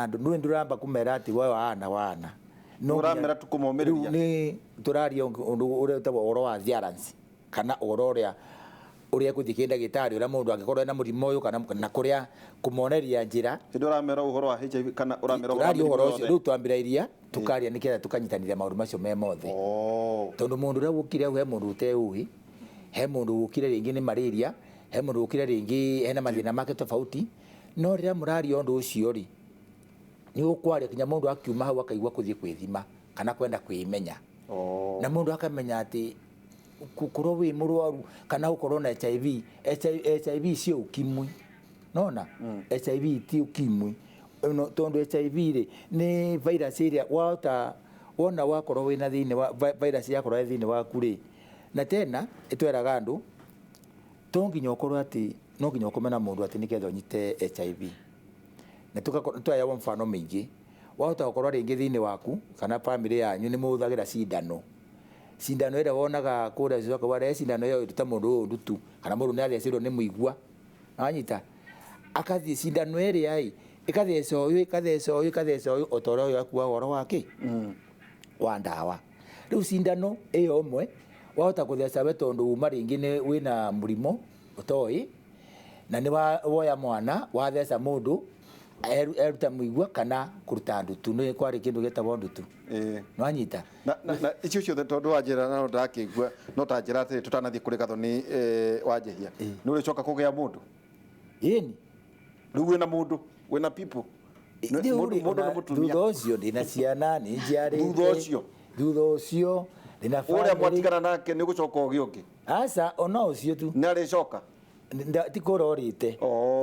andu nui nduramba kumera ati we wana no uramera tukumomiriria ni turaria undu uria utawa oro wa clearance kana oro uria kuthike ndagitari uria mundu angikorwo na murimo uyu kana na kuria kumoneria njira ndu uramera uhoro wa HIV kana uramera uhoro ucio riu twambirairia tukaria niketha tukanyitanithia maundu macio me mothe tondu mundu uria gukire he mundu uteuhi he mundu gukire ringi ni malaria he mundu gukire ringi hena mathina make tofauti no riria muraria undu ucio ri ni ukwaria kinya mundu akiuma hau akaigua kuthie kwithima kana kwenda kwimenya na mundu akamenya ati kukorwo wi murwaru kana ukorwo na HIV cio ukimwi nona HIV ti ukimwi no tondu HIV ri ni virus iria wona wakorwo wina thini wa virus yakorwo thini waku ri na tena itweraga andu tonginya ukorwo ati no nginya ukomena mundu ati niketha unyite HIV na twaya wa mfano mingi wahota gukorwo ringi thini waku kana family yanyu ni muthagira cindano ira wonaga kuria coka ware cindano iyo iruta mundu ndutu kana mundu ni athecirwo ni muigua anyita akathie cindano ira ikatheca uyu otoro uyu akua woro wake wa ndawa riu cindano iyo umwe wahota kutheca we tondu uma ringi ni wina murimo utoi na ni woya mwana watheca mundu eruta muigua kana kuruta ndutu ni kwari kindu getagwo ndutu no anyita na icio ciothe tondu wanjira na ndakigua no ta njira ati tutanathie kuri gathoni wanjehia ni uricoka kugia mundu ini riu wina mundu wina people mundu na mutumia thutha ucio ndina ciana ni njiarite thutha ucio ndina family uria mwatigana nake ni gucoka ugiongi asa ona ucio tu ni aricoka tikororite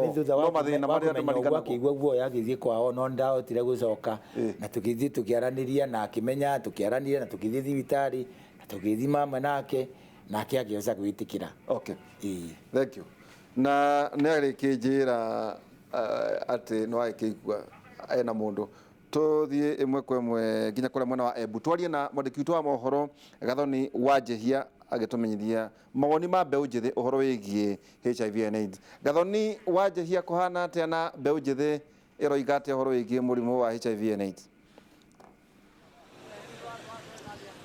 ni thutha wa mathina maria andu marigana kigwa guoya agithie kwao no ndahotire gucoka na tukithie tukiaraniria na akimenya tukiaraniria na tukithie thibitari na tukithima mama nake agioca gwitikira thank you na nari kinjira ati no aikigwa ena mundu tuthie imwe kwa imwe nginya kuria mwena wa Embu twarie na mwandiki witũ wa mohoro Gathoni Wanjihia agitumenyithia mawoni ma mbeũ njĩthĩ uhoro wigie HIV and AIDS. Gathoni Wanjihia kuhana atia na mbeũ njĩthĩ iroiga atia uhoro wigie murimu wa HIV and AIDS?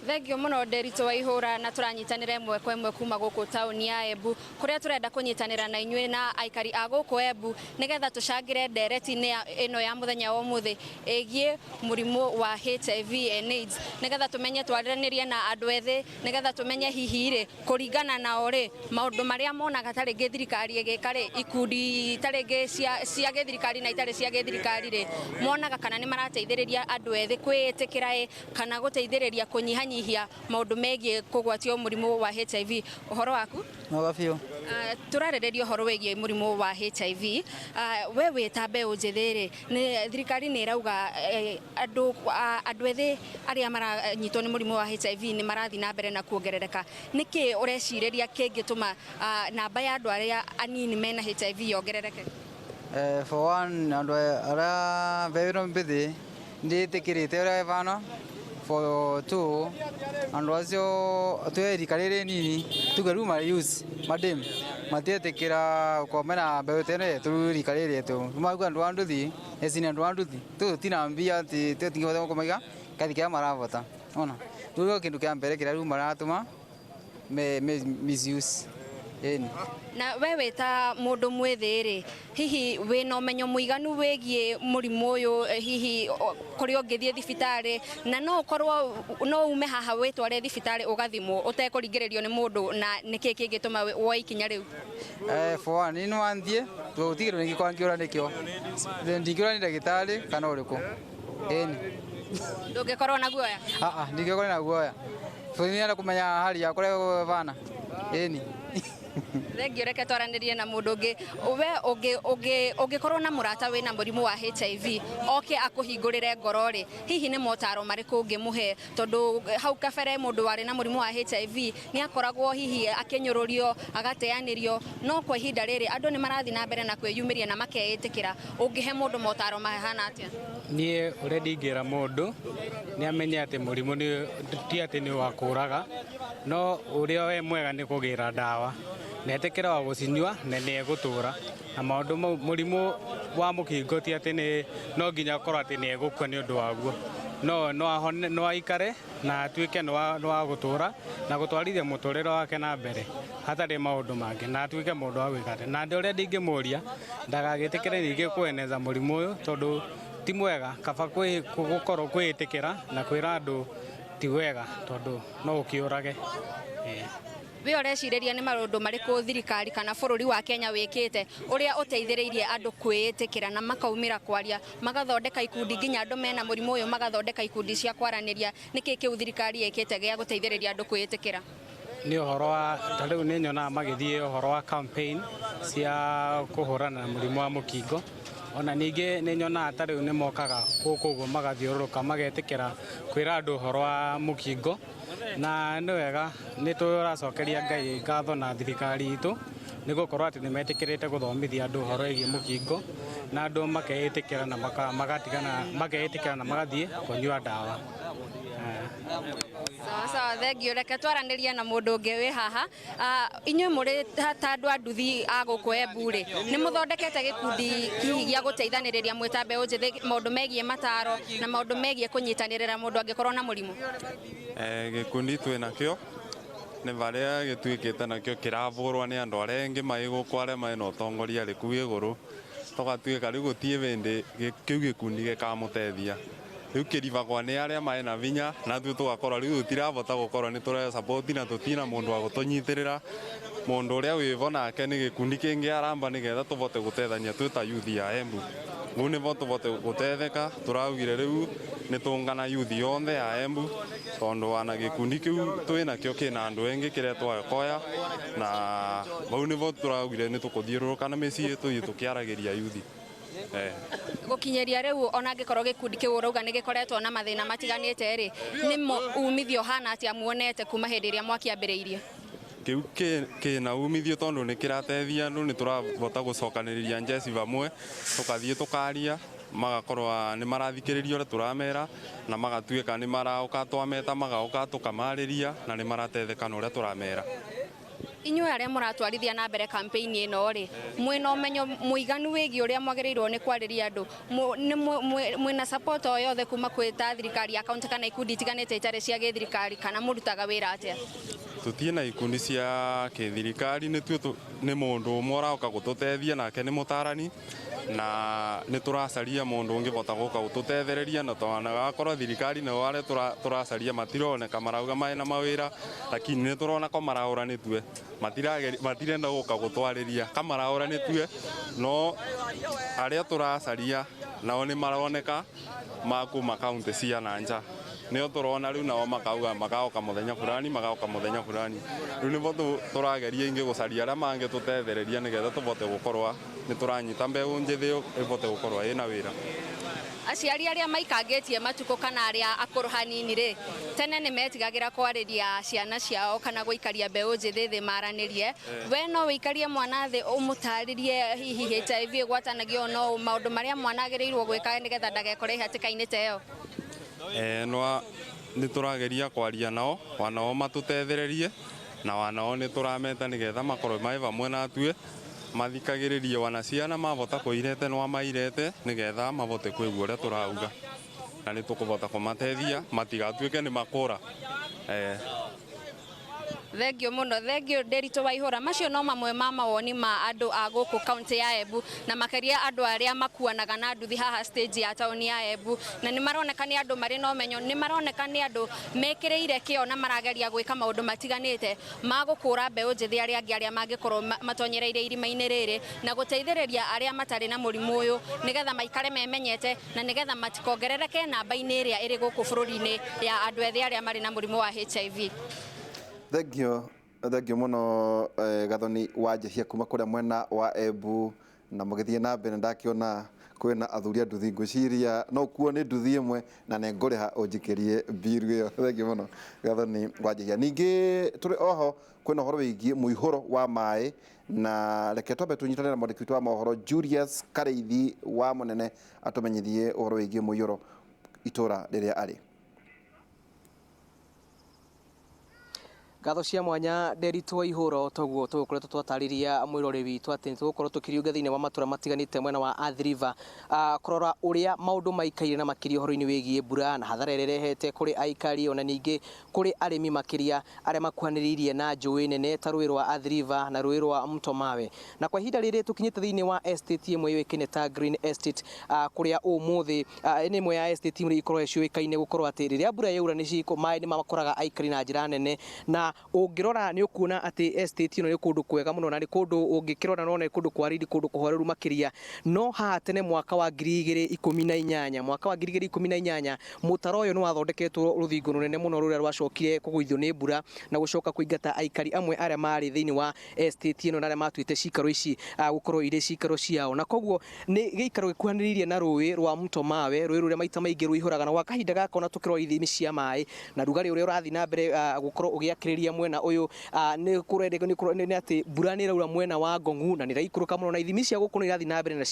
Thengio muno Nderitu wa Ihura na turanyitanira imwe kwa imwe kuma guku tauni ya Embu kuria turenda kunyitanira na inyuĩ na aikari a guku Embu nigetha tucangire ndereti-inĩ ino ya muthenya wa umuthi igie murimu wa HIV and AIDS nigetha tumenye twaranirie na andu ethi nigetha tumenye hihi ri kuringana na ori maundu maria monaga taringi thirikari igikari ikundi taringi cia githirikari na itari cia githirikari ri monaga kana ni marateithĩrĩria andu ethi kwiĩtĩkĩra kana gũteithĩrĩria kunyihanyihia maundu megie kugwatio murimu wa HIV. Uhoro waku? Mwega biũ. Turarĩrĩria uhoro wegie murimu wa HIV. We wĩta mbeũ njĩthĩ ni thirikari nĩ irauga andu ethi aria maranyitwo ni murimu wa HIV ni marathi na mbere na kuongerereka. Niki urecirĩria kĩngĩtũma namba ya andu aria anini mena HIV yongerereke? For one, andu aria mbeu mbithi ndĩtĩkĩrĩte ũrĩa ĩbana. For two, andu acio twĩrika rĩrĩ nini tugeru ma use madem matĩtĩkĩra gũkomera mbeũ tene twĩrika rĩrĩ tu maguga andu anduthi esini andu anduthi tutina mbia ati tutingĩhota gũkomaiga kathi kĩa maravota ona rĩu kĩndũ kĩa mbere kĩrĩa rĩu maratũma misuse. Na we wĩta mũndũ mwĩthĩ hihi wĩna ũmenyo mũiganu wĩgie mũrimũ ũyũ hihi kũrĩa ũngĩthiĩ thibitarĩ na no ũkorwo no ume haha wĩtware thibitarĩ ũgathimwo ũtekũringĩrĩrio nĩ mũndũ na nĩkĩ kĩngĩtũma woe ikinya rĩu? For one, no anthiĩ tũtigĩrwo nĩ gĩkorwo ngĩũra nĩkĩo ndingĩũra nĩ ndagĩtarĩ kana ũrĩkũ. Ndũngĩkorwo na guoya? Ndingĩkorwo na guoya bũrũri kũmenya hali ya kũrĩa bana. Thengio reke twaranĩrie na mũndũ ũngĩ ũngĩkorwo na mũrata wĩna mũrimũ wa HIV oke akũhingũrĩre ngoro ri hihi nĩ motaro marĩkũ ũngĩmũhe tondũ hau kabere mũndũ warĩ na mũrimũ wa HIV nĩ akoragwo hihi akĩnyũrũrio agateanĩrio no kwa ihinda rĩrĩ andũ nĩ marathi na mbere na kwĩyumĩria na makeĩtĩkĩra ũngĩhe mũndũ motaro mahana atĩa? Niĩ ũrĩa ndingĩra mũndũ nĩ amenye atĩ mũrimũ ti atĩ nĩ wa kũraga no ũrĩa we mwega nĩ kũgĩra ndawa na etĩkĩra wa gũcinyua na nĩ egũtũra na maũndũ mau mũrimũ wa mũkingo ti atĩ no nginya korwo atĩ nĩ egũkua nĩ ũndũ waguo no aikare na atuĩke nĩ wa gũtũra na gũtwarithia mũtũrĩre wake na mbere hatarĩ maũndũ mangĩ na atuĩke mũndũ wa gwĩkate na ũrĩa ndingĩmũria ndagagĩtĩkĩre ningĩ kũeneza mũrimũ ũyũ tondũ ti mwega kaba gũkorwo kwĩĩtĩkĩra na kwĩra andũ ti wega tondũ no ũkĩũrage. We ũrecirĩria nĩ maũndũ marĩkũ thirikari kana bũrũri wa Kenya wĩkĩte ũrĩa ũteithĩrĩirie andũ kwĩĩtĩkĩra na makaumĩra kwaria magathondeka ikundi nginya andũ mena mũrimũ ũyũ magathondeka ikundi cia kwaranĩria nĩkĩ kĩu thirikari ĩkĩte gĩa gũteithĩrĩria andũ kwĩĩtĩkĩra? Nĩ ũhoro wa tarĩu nĩ nyonaga magĩthiĩ ũhoro wa campaign cia kũhũrana na mũrimũ wa mũkingo ona ningĩ nĩ nyonaga tarĩu nĩ mokaga gũkũ ũguo magathiũrũrũka magetĩkĩra kwĩra andũ ũhoro wa mũkingo na nĩ wega nĩ tũracokeria Ngai ngatho na thirikari itũ nĩ gũkorwo atĩ nĩ metĩkĩrĩte gũthomithia andũ ũhoro wĩgiĩ mũkingo na andũ makeĩtĩkĩra na magathiĩ kũnyua ndawa. Sawa thengio reke twaranĩrie na mũndũ ũngĩ wĩ haha inyuĩ mũrĩ ta andũ a nduthi a gũkũ Embu rĩ nĩ mũthondekete gĩkundi gĩa gũteithanĩrĩria mwĩta mbeũ njĩthĩ maũndũ megiĩ mataro na maũndũ megiĩ kũnyitanĩrĩra mũndũ angĩkorwo na mũrimũ? Gĩkundi twĩnakĩo nĩ barĩa gĩtuĩkĩte nakĩo kĩravũrwo nĩ andũ arĩa engĩ marĩ gũkũ arĩa mena ũtongoria rĩku igũrũ tũgatuĩka rĩu gũtirĩ hĩndĩ kĩu gĩkundi gĩkamũteithia rĩu kĩribagwo nĩ arĩa mena binya na ithuĩ tũgakorwo rĩu tũtirahota gũkorwo nĩ tũre support na tũtina mũndũ wa gũtũnyitĩrĩra mũndũ ũrĩa wĩho nake nĩ gĩkundi kĩngĩ aramba nĩgetha tũbote gũteithania twĩ ta yuthi ya Embu rĩu nĩbo tũbote gũteithĩka tũraugire rĩu nĩ tũngana yuthi yothe ya Embu tondũ wana gĩkundi kĩu twĩnakĩo kĩna andũ engĩ kĩretwo Ekoya na bau nĩbo tũraugire nĩ tũkũthiũrũrũka na mĩciĩ tũthiĩ tũkĩaragĩria yuthi. Gũkinyĩria rĩu ona angĩkorwo gĩkundi kĩu ũrauga nĩ gĩkoretwo na mathĩna matiganĩte rĩ nĩ umithio hana atĩa muonete kuma hĩndĩ ĩrĩa mwakĩambĩrĩirie? Kĩu kĩna umithio tondũ nĩ kĩrateithia andũ nĩ tũrahota gũcokanĩrĩria njeci bamwe tũkathiĩ tũkaria magakorwa ni marathikiriria ore turamera na magatuika ni marauka twameta magauka tukamariria na ni maratetheka no ore turamera. Inyuĩ arĩa mũratwarithia na mbere campaign ĩno rĩ mwĩna ũmenyo mũiganu wĩgiĩ ũrĩa mwagĩrĩirwo nĩ kwarĩria andũ mwĩna support o yothe kuma kwĩ ta thirikari ya kaunti kana ikundi itiganĩte itarĩ cia gĩthirikari kana mũrutaga wĩra atĩa? Tutie na ikundi cia gĩthirikari nĩ mũndũ ũmwe ũroka gũtũteithia nake nĩ mũtarani na nĩ tũracaria mũndũ ũngĩhota gũka gũtũtethereria na twanakorwo thirikari nao arĩa tũracaria matironeka marauga maena mawĩra lakini nĩ tũrona ko maraũranĩtue matirenda gũka gũtwarĩria kamaraũranĩtue no arĩa tũracaria nao nĩ maroneka makuma kaunti cia na nja nĩo tũrona rĩu nao magaoka mũthenya fulani rĩu nĩbo tũrageria ingĩ gũcaria arĩa mangĩ tũtethereria nĩgetha tũbote gũkorwa nĩ tũranyita mbeũ njĩthĩ ĩbote gũkorwa ĩna wĩra. Aciari arĩa maikangĩtie matukũ kana arĩa akũrũ hanini rĩ tene nĩ metigagĩra kwarĩria ciana ciao kana gũikaria mbeũ njĩthĩ thĩ maranĩrie we no wĩikarie mwana thĩ ũmũtarĩrie hihi HIV ĩgwatanagio no maũndũ marĩa mwana agĩrĩirwo gwĩka nĩgetha ndagekore hatĩka-inĩ ta ĩyo? No nĩ tũrageria kwaria nao wanao matũtethererie na wanao nĩ tũrameta nĩgetha makorwo mai vamwe natue mathikagĩrĩrie wana ciana mavota kũirete no amairete nĩgetha mavote kwĩgua ũrĩa tũrauga na nĩ tũkũvota kũmateithia matigatuĩke nĩ makũra. Thengio mũno, thengio Nderitu Waihũra. Macio no mamwe ma mawoni ma andũ a gũkũ kaunti ya Embu na makĩria andũ arĩa makuanaga na nduthi haha stage ya tauni ya Embu na nĩ maroneka nĩ andũ marĩ na ũmenyo, nĩ maroneka nĩ andũ mekĩrĩire kĩo na marageria gwĩka maũndũ matiganĩte ma gũkũra mbeũ njĩthĩ arĩa angĩ arĩa mangĩkorwo matonyereire irima-inĩ rĩrĩ na gũteithĩrĩria arĩa matarĩ na mũrimũ ũyũ nĩgetha maikare memenyete na nĩgetha matikongerereke namba-inĩ ĩrĩa ĩrĩ gũkũ bũrũri-inĩ ya andũ ethĩ arĩa marĩ na mũrimũ wa HIV. Thengio muno Gathoni wanjihia kuma kuria mwena wa Embu na mugithie na mbere ndakiona kwina athuri a nduthi ngwiciria no kuo ni nduthi imwe na ne nguriha unjikirie biru iyo. Thengio muno Gathoni wanjihia. Ningi turi oho kwina horo wigie muihuro wa mai na reke twambe tunyitanira mwandiki wa mohoro Julius Kareithi wa Munene atumenyithie horo wigie muihuro itura riria ari. Ngatho cia mwanya Nderitu Waihũra toguo tũgũkoretwo twatariria mwĩrore witũ atĩ tũgũkorwo tũkiriuga thĩinĩ wa matũra matiganĩte mwena wa Athi River kũrora ũrĩa maũndũ maikaire na makĩria ũhoro-inĩ wĩgiĩ mbura na hathara ĩrĩa ĩrehete kũrĩ aikari ona ningĩ kũrĩ arĩmi makĩria arĩa makuhanĩrĩirie na njũĩ nene ta rũĩ rwa Athi River na rũĩ rwa Mto Mawe. Na kwa ihinda rĩrĩ tũkinyĩte thĩinĩ wa estate ĩmwe yũĩkaine ta Green Estate kũrĩa ũmũthĩ nĩ ĩmwe ya estate imwe ikorwo ciũĩkaine gũkorwo atĩ rĩrĩa mbura yaura maĩ nĩ makoraga aikari na njĩra nene na ũngĩrora nĩ ũkuona atĩ estate ĩno nĩ kũndũ kwega mũno na nĩ kũndũ ũngĩkĩrora no nĩ kũndũ kwariri kũndũ kũhoreru makĩria no haha tene mwaka wa 2018 mũtaro ũyũ nĩ wathondeketwo rũthingo rũnene mũno rũrĩa rwacokire kũgũithio nĩ mbura na gũcoka kũingata aikari amwe arĩa marĩ thĩinĩ wa estate ĩno na arĩa matuĩte cikaro ici gũkorwo irĩ cikaro ciao na koguo nĩ gĩikaro gĩkuhanĩrĩirie na rũĩ rwa Mto Mawe rũĩ rũrĩa maita maingĩ rũihũraga na gwa kahinda gaka ona tũkĩrora ithimi cia maĩ na rugarĩ ũrĩa ũrathiĩ na mbere gũkorwo ũgĩakĩrĩria mwena ũyũ nĩ atĩ mbura nĩ ĩraura mwena wa Ngong'u na nĩ ĩraikũrũka mũno na ithimi cia gũkũ nĩ irathiĩ na mbere na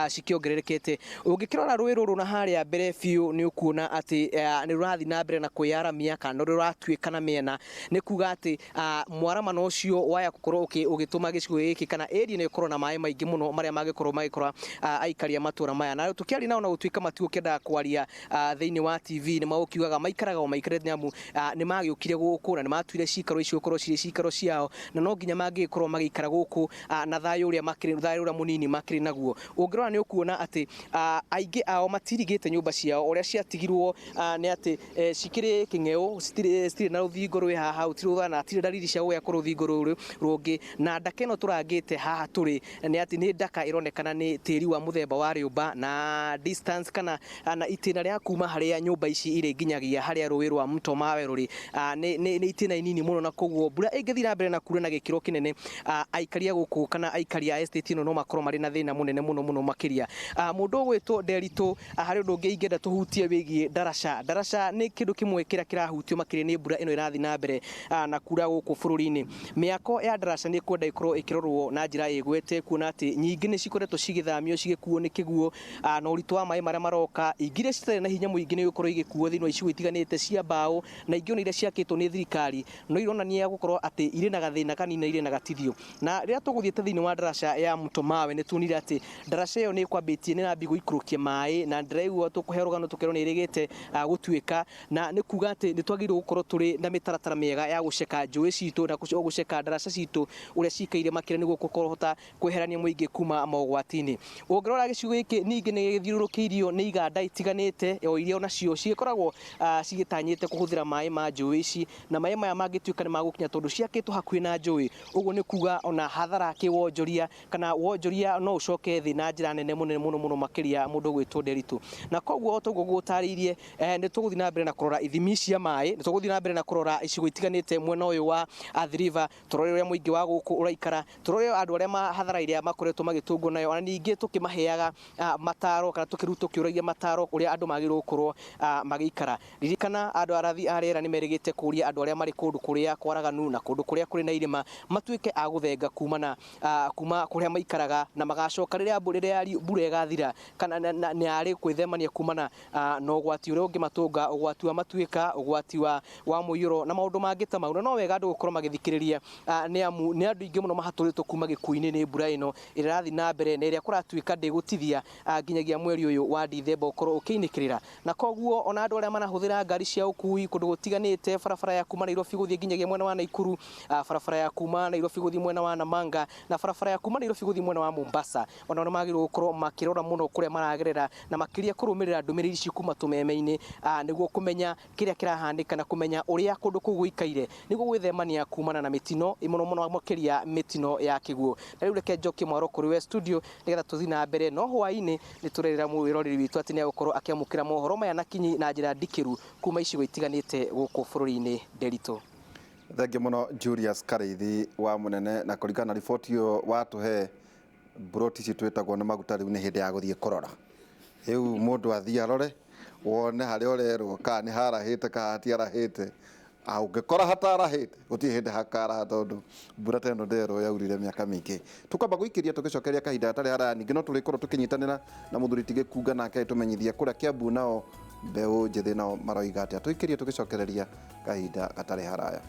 cikĩongererekete. Ũngĩkĩrora rũĩ rũrũ na harĩa mbere biũ nĩ ũkuona atĩ nĩ rũrathiĩ na mbere na kwĩyaramia kana nĩ rũratuĩka na mĩena nĩ kuga atĩ mwaramano ũcio waya gũkorwo ũgĩtũma gĩcigo gĩkĩ kana area nĩ ĩkorwo na maĩ maingĩ mũno marĩa mangĩkorwo magĩkora aikari a matũra maya na tũkĩaria nao na gũtuĩka matigũkĩendaga kwaria thĩinĩ wa TV nĩ magũkiugaga maikaraga o maikarĩte nĩamu nĩ magĩũkire gũkũ na nĩ matuire cikaro icio gũkorwo cirĩ cikaro ciao na no nginya mangĩkorwo magĩikara gũkũ na thayũ ũrĩa mũnini makĩrĩ naguo. Ũngĩrora nĩ ũkuona atĩ aingĩ ao matirigĩte nyũmba ciao ũrĩa ciatigirwo nĩ atĩ cikĩrĩ kĩng'eũ citirĩ na rũthingo rwĩ haha hatirĩ dalili cia gũgĩakwo rũthingo rũrũ rũngĩ na ndaka ĩno tũrangĩte haha tũrĩ nĩ atĩ nĩ ndaka ĩronekana nĩ tĩri wa mũthemba wa rĩũmba na distance kana itĩna rĩa kuma harĩa nyũmba ici irĩ nginyagia harĩa rũĩ rwa Mto Mawe rũrĩ nĩ itĩna inini nini muno na koguo mbura ingithira mbere na kura na gikiro kinene aikari guku kana aikari a estate ino no makorwo mari na thina munene muno makiria mundu gwitwo Nderitu hari undu ungi ingenda tuhutie wigie daraca ni kindu kimwe kira kirahutio makiri ni mbura ino irathi na mbere na kura guku bururi-ini miako ya daraca ni kwenda ikorwo ikirorwo na njira igwete kuona ati nyingi ni cikoretwo cigithamio cigikuo ni kiguo na uritu wa mai maria maroka ingire citare na hinya muingi ni gukorwo igikuo thino icigo itiganite cia mbao na ingĩ ona iria ciakĩtwo nĩ thirikari no ironania gukorwo atĩ irĩ na gathĩna kanini na irĩ na gatithio na rĩrĩa tũgũthiĩte thĩinĩ wa daraca ya Mto Mawe nĩ tuonire atĩ daraca ĩyo nĩ kwambĩtie nĩ rambi gũikũrũkia maĩ na ndĩraigua tũkũhe rũgano tũkerwo nĩ ĩrĩgĩte gũtuĩka na nĩ kuga atĩ nĩ twagĩrĩirwo gũkorwo tũrĩ na mĩtaratara mĩega ya gũceka njũĩ citũ na gũceka daraca citũ ũrĩa cikaire makĩria nĩguo gũkorwo hota kweherania mũingĩ kuma mogwati-inĩ ũngĩrora gĩcigo gĩkĩ ningĩ nĩ gĩthiũrũrũkĩirio nĩ iganda itiganĩte o iria onacio cigĩkoragwo cigĩtanyĩte kũhũthĩra maĩ ma njũĩ ici na maĩ maya mangĩtuĩka nĩ magũkinya tondũ ciakĩtwo hakuhĩ na njũĩ ũguo nĩ kuga ona hathara kĩwonjoria kana wonjoria no ũcoke thĩ na njĩra nene mũno makĩria mũndũ gwĩtwo Nderitu na koguo toguo gũtarĩirie nĩ tũgũthiĩ na mbere na kũrora ithimi cia maĩ nĩ tũgũthiĩ na mbere na kũrora icigo itiganĩte mwena ũyũ wa Athi River tũrore ũrĩa mũingĩ wa gũkũ ũraikara tũrore andũ arĩa mahathara iria makoretwo magĩtũngwo nayo ona ningĩ tũkĩmaheaga mataro kana tũkĩũragia mataro ũrĩa andũ magĩrĩirwo gũkorwo magĩikara ririkana andũ arathi a rĩera nĩ merĩgĩte kũria andũ arĩa marĩ kũndũ kũrĩa kwaraganu na kũndũ kũrĩa kũrĩ na irĩma matuĩke a gũthenga kuma kũrĩa maikaraga na magacoka rĩrĩa mbura ĩgathira kana nĩ arĩ gwĩthemania kumana na ũgwati ũrĩa ũngĩmatũnga ũgwati wa matuĩka ũgwati wa mũiyũro na maũndũ mangĩ ta mau no wega andũ gũkorwo magĩthikĩrĩria nĩ amu nĩ andũ aingĩ mũno mahatũrĩtwo kuma gĩkuũ-inĩ nĩ mbura ĩno ĩrĩa ĩrathiĩ na mbere na ĩrĩa kũratuĩka ndĩgũtithia nginyagia mweri ũyũ wa Dithemba ũkorwo ũkĩinĩkĩrĩra na koguo ona andũ arĩa marahũthĩra ngari cia ũkui kũndũ gũtiganĩte barabara ya kuma Nairobi gũthiĩ nginyagia mwena wa Naikuru barabara ya kuma Nairobi gũthiĩ mwena wa Namanga na barabara ya kuma Nairobi gũthiĩ mwena wa Mombasa ona no magĩrĩirwo gũkorwo makĩrora mũno kũrĩa maragerera na makĩria kũrũmĩrĩra ndũmĩrĩri ici kuma tũmeme-inĩ nĩguo kũmenya kĩrĩa kĩrahanĩka na kũmenya ũrĩa kũndũ kũu gũikaire nĩguo gwĩthemania kumana na mĩtino mũno makĩria mĩtino ya kĩguũ na rĩu reke njokie mwaro kũrĩ we studio nĩgetha tũthiĩ na mbere no hwaĩ-inĩ nĩ tũrerera mwĩroreri witũ atĩ nĩ agũkorwo akĩamũkĩra mohoro maya na kinyi na njĩra ndikĩru kuma icigo itiganĩte gũkũ bũrũri-inĩ Nderitu. Thengi muno Julius Kareithi wa munene na kũringana na riboti ĩyo watũhe mburoti ici twĩtagwo nĩ maguta rĩu nĩ hĩndĩ ya gũthiĩ kũrora rĩu mũndũ athiĩ arore wone harĩa ũrerwo kana nĩ harahĩte kana hatiarahĩte ũngĩkora hatarahĩte gũtirĩ hĩndĩ hakaraha tondũ mbura ta ĩno nderwo yaurire mĩaka mĩingĩ tukamba gũikĩria tũgĩcokeria kahinda gatarĩ haraya ningĩ no tũrĩkorwo tũkĩnyitanĩra na mũthuri Tigĩkunga nake tũmenyithia kũrĩa Kiambu nao mbeũ njĩthĩ nao maroiga atĩa tũikĩrie tũgĩcokereria kahinda gatarĩ haraya.